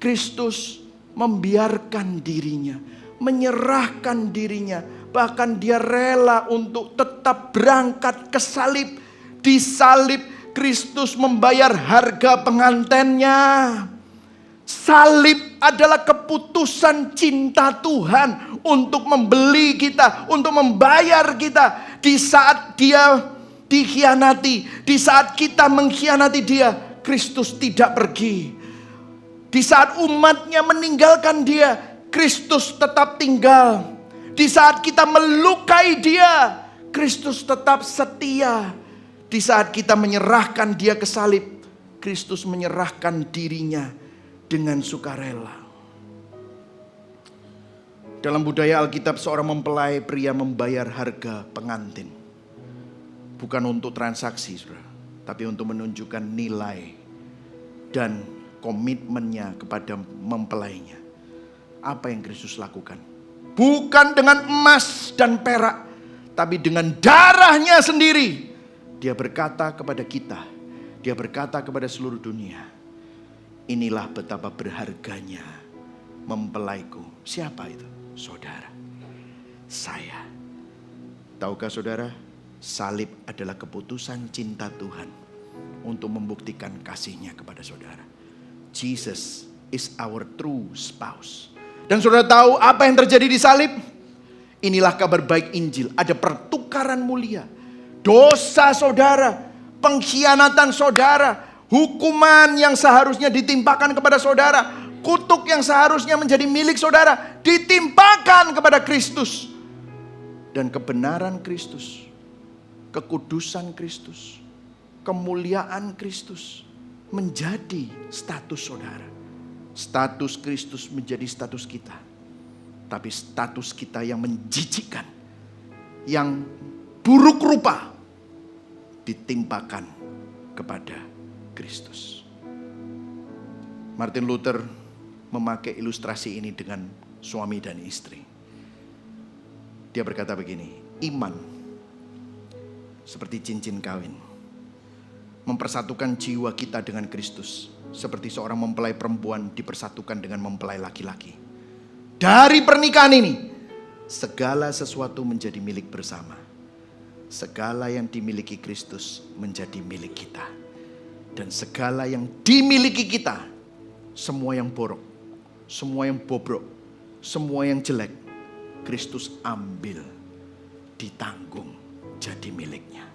Kristus membiarkan dirinya, menyerahkan dirinya. Bahkan dia rela untuk tetap berangkat ke salib. Di salib Kristus membayar harga pengantennya. Salib adalah keputusan cinta Tuhan untuk membeli kita, untuk membayar kita. Di saat dia dikhianati, di saat kita mengkhianati dia, Kristus tidak pergi. Di saat umatnya meninggalkan dia, Kristus tetap tinggal. Di saat kita melukai dia, Kristus tetap setia. Di saat kita menyerahkan dia ke salib, Kristus menyerahkan dirinya dengan sukarela. Dalam budaya Alkitab, seorang mempelai pria membayar harga pengantin. Bukan untuk transaksi, saudara, tapi untuk menunjukkan nilai dan komitmennya kepada mempelainya. Apa yang Kristus lakukan? Bukan dengan emas dan perak, tapi dengan darahnya sendiri. Dia berkata kepada kita, dia berkata kepada seluruh dunia, inilah betapa berharganya mempelaiku. Siapa itu? Saudara. Saya. Tahukah saudara, salib adalah keputusan cinta Tuhan untuk membuktikan kasihnya kepada saudara. Jesus is our true spouse. Dan saudara tahu apa yang terjadi di salib? Inilah kabar baik Injil. Ada pertukaran mulia. Dosa saudara, pengkhianatan saudara, hukuman yang seharusnya ditimpakan kepada saudara, kutuk yang seharusnya menjadi milik saudara, ditimpakan kepada Kristus. Dan kebenaran Kristus, kekudusan Kristus, kemuliaan Kristus menjadi status saudara. Status Kristus menjadi status kita. Tapi status kita yang menjijikkan, yang buruk rupa, ditimpakan kepada Kristus. Martin Luther memakai ilustrasi ini dengan suami dan istri. Dia berkata begini, iman seperti cincin kawin, mempersatukan jiwa kita dengan Kristus, seperti seorang mempelai perempuan dipersatukan dengan mempelai laki-laki. Dari pernikahan ini, segala sesuatu menjadi milik bersama. Segala yang dimiliki Kristus menjadi milik kita. Dan segala yang dimiliki kita, semua yang borok, semua yang bobrok, semua yang jelek, Kristus ambil, ditanggung, jadi miliknya.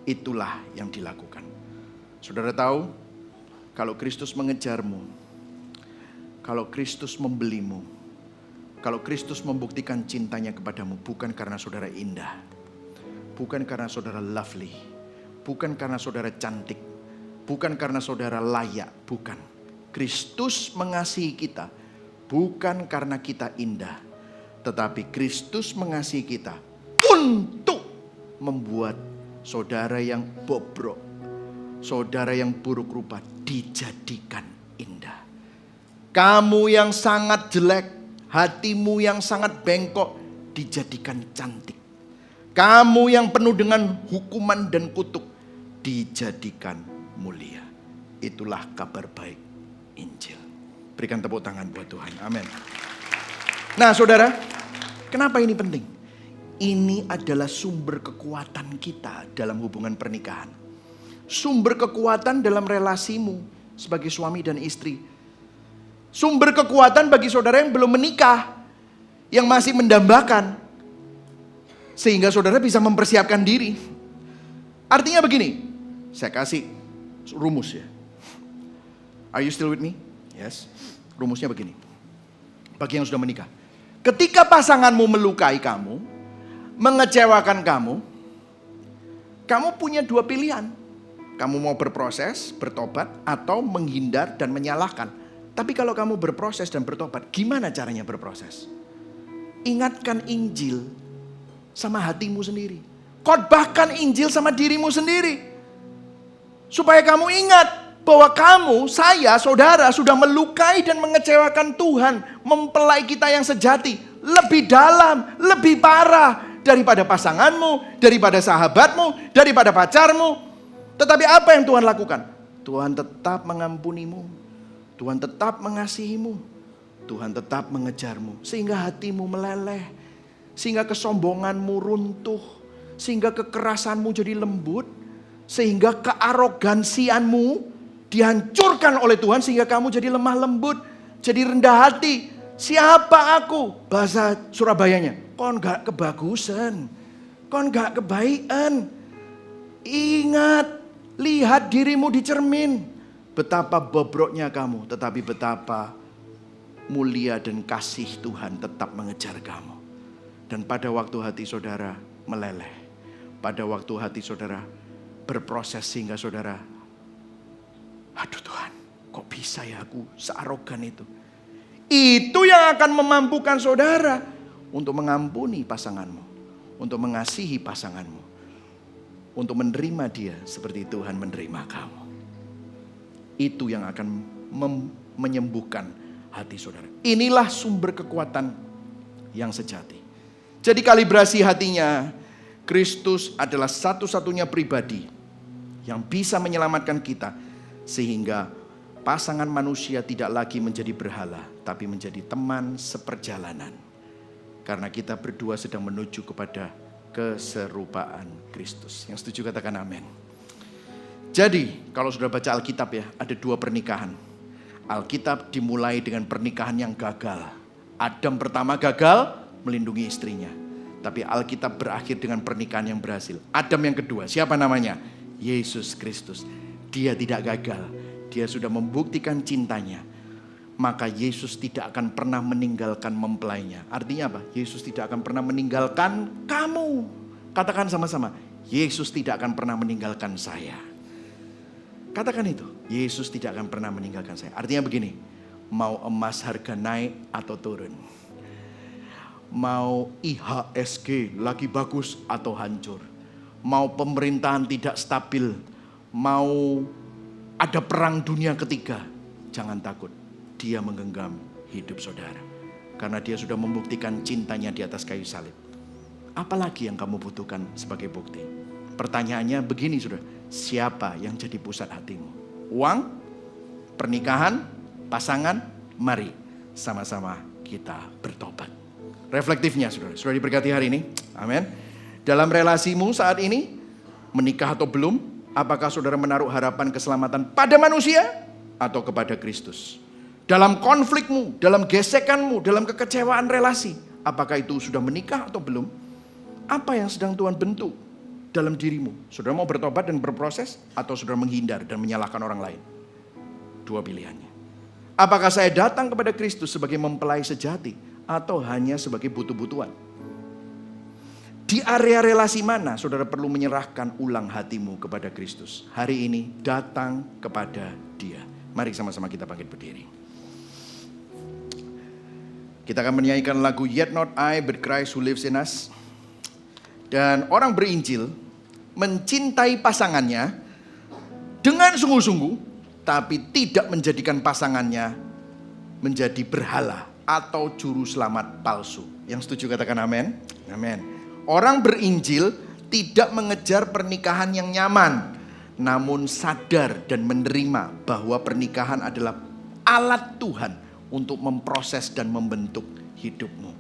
Itulah yang dilakukan. Saudara tahu, kalau Kristus mengejarmu, kalau Kristus membelimu, kalau Kristus membuktikan cintanya kepadamu, bukan karena saudara indah, bukan karena saudara lovely, bukan karena saudara cantik, bukan karena saudara layak, bukan. Kristus mengasihi kita bukan karena kita indah, tetapi Kristus mengasihi kita untuk membuat saudara yang bobrok, saudara yang buruk rupa dijadikan indah. Kamu yang sangat jelek, hatimu yang sangat bengkok dijadikan cantik. Kamu yang penuh dengan hukuman dan kutuk dijadikan mulia. Itulah kabar baik Injil. Berikan tepuk tangan buat Tuhan. Amin. Nah saudara, kenapa ini penting? Ini adalah sumber kekuatan kita dalam hubungan pernikahan. Sumber kekuatan dalam relasimu sebagai suami dan istri. Sumber kekuatan bagi saudara yang belum menikah, yang masih mendambakan, sehingga saudara bisa mempersiapkan diri. Artinya begini, saya kasih rumus ya. Are you still with me? Yes. Rumusnya begini. Bagi yang sudah menikah. Ketika pasanganmu melukai kamu, mengecewakan kamu, kamu punya dua pilihan. Kamu mau berproses, bertobat, atau menghindar dan menyalahkan. Tapi kalau kamu berproses dan bertobat, gimana caranya berproses? Ingatkan Injil sama hatimu sendiri. Khotbahkan Injil sama dirimu sendiri. Supaya kamu ingat bahwa kamu, saya, saudara sudah melukai dan mengecewakan Tuhan, mempelai kita yang sejati. lebih dalam, lebih parah daripada pasanganmu, daripada sahabatmu, daripada pacarmu. Tetapi apa yang Tuhan lakukan? Tuhan tetap mengampunimu, Tuhan tetap mengasihimu, Tuhan tetap mengejarmu. Sehingga hatimu meleleh, sehingga kesombonganmu runtuh, sehingga kekerasanmu jadi lembut, sehingga kearogansianmu dihancurkan oleh Tuhan, sehingga kamu jadi lemah lembut, jadi rendah hati. Siapa aku? Bahasa Surabayanya, kon gak kebagusan, kon gak kebaikan. Ingat, lihat dirimu di cermin. Betapa bobroknya kamu, tetapi betapa mulia dan kasih Tuhan tetap mengejar kamu. Dan pada waktu hati saudara meleleh, pada waktu hati saudara berproses sehingga saudara, aduh Tuhan, kok bisa ya aku searogan itu? Itu yang akan memampukan saudara untuk mengampuni pasanganmu, untuk mengasihi pasanganmu, untuk menerima dia seperti Tuhan menerima kamu. Itu yang akan menyembuhkan hati saudara. Inilah sumber kekuatan yang sejati. Jadi kalibrasi hatinya, Kristus adalah satu-satunya pribadi yang bisa menyelamatkan kita, sehingga pasangan manusia tidak lagi menjadi berhala, tapi menjadi teman seperjalanan. Karena kita berdua sedang menuju kepada keserupaan Kristus. Yang setuju katakan amin. Jadi kalau sudah baca Alkitab ya, ada 2 pernikahan. Alkitab dimulai dengan pernikahan yang gagal. Adam pertama gagal melindungi istrinya. Tapi Alkitab berakhir dengan pernikahan yang berhasil. Adam yang kedua, siapa namanya? Yesus Kristus. Dia tidak gagal. Dia sudah membuktikan cintanya. Maka Yesus tidak akan pernah meninggalkan mempelainya. Artinya apa? Yesus tidak akan pernah meninggalkan kamu. Katakan sama-sama, Yesus tidak akan pernah meninggalkan saya. Katakan itu, Yesus tidak akan pernah meninggalkan saya. Artinya begini, mau emas harga naik atau turun, mau IHSG lagi bagus atau hancur, mau pemerintahan tidak stabil, mau ada perang dunia ketiga, jangan takut. Dia menggenggam hidup saudara. Karena dia sudah membuktikan cintanya di atas kayu salib. Apalagi yang kamu butuhkan sebagai bukti? Pertanyaannya begini saudara. Siapa yang jadi pusat hatimu? Uang? Pernikahan? Pasangan? Mari sama-sama kita bertobat. Reflektifnya saudara. Sudah diberkati hari ini? Amin. Dalam relasimu saat ini, menikah atau belum, apakah saudara menaruh harapan keselamatan pada manusia atau kepada Kristus? Dalam konflikmu, dalam gesekanmu, dalam kekecewaan relasi, apakah itu sudah menikah atau belum? Apa yang sedang Tuhan bentuk dalam dirimu? Saudara mau bertobat dan berproses, atau saudara menghindar dan menyalahkan orang lain? 2 pilihannya. Apakah saya datang kepada Kristus sebagai mempelai sejati, atau hanya sebagai butuh-butuhan? Di area relasi mana saudara perlu menyerahkan ulang hatimu kepada Kristus? Hari ini datang kepada Dia. Mari sama-sama kita bangkit berdiri. Kita akan menyanyikan lagu Yet Not I But Christ Who Lives in Us. Dan orang berinjil mencintai pasangannya dengan sungguh-sungguh, tapi tidak menjadikan pasangannya menjadi berhala atau juru selamat palsu. Yang setuju katakan amin. Amin. Orang berinjil tidak mengejar pernikahan yang nyaman, namun sadar dan menerima bahwa pernikahan adalah alat Tuhan untuk memproses dan membentuk hidupmu.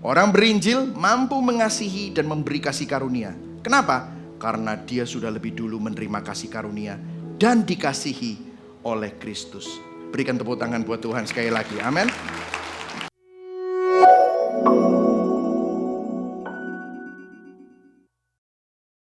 Orang berinjil mampu mengasihi dan memberi kasih karunia. Kenapa? Karena dia sudah lebih dulu menerima kasih karunia dan dikasihi oleh Kristus. Berikan tepuk tangan buat Tuhan sekali lagi. Amin.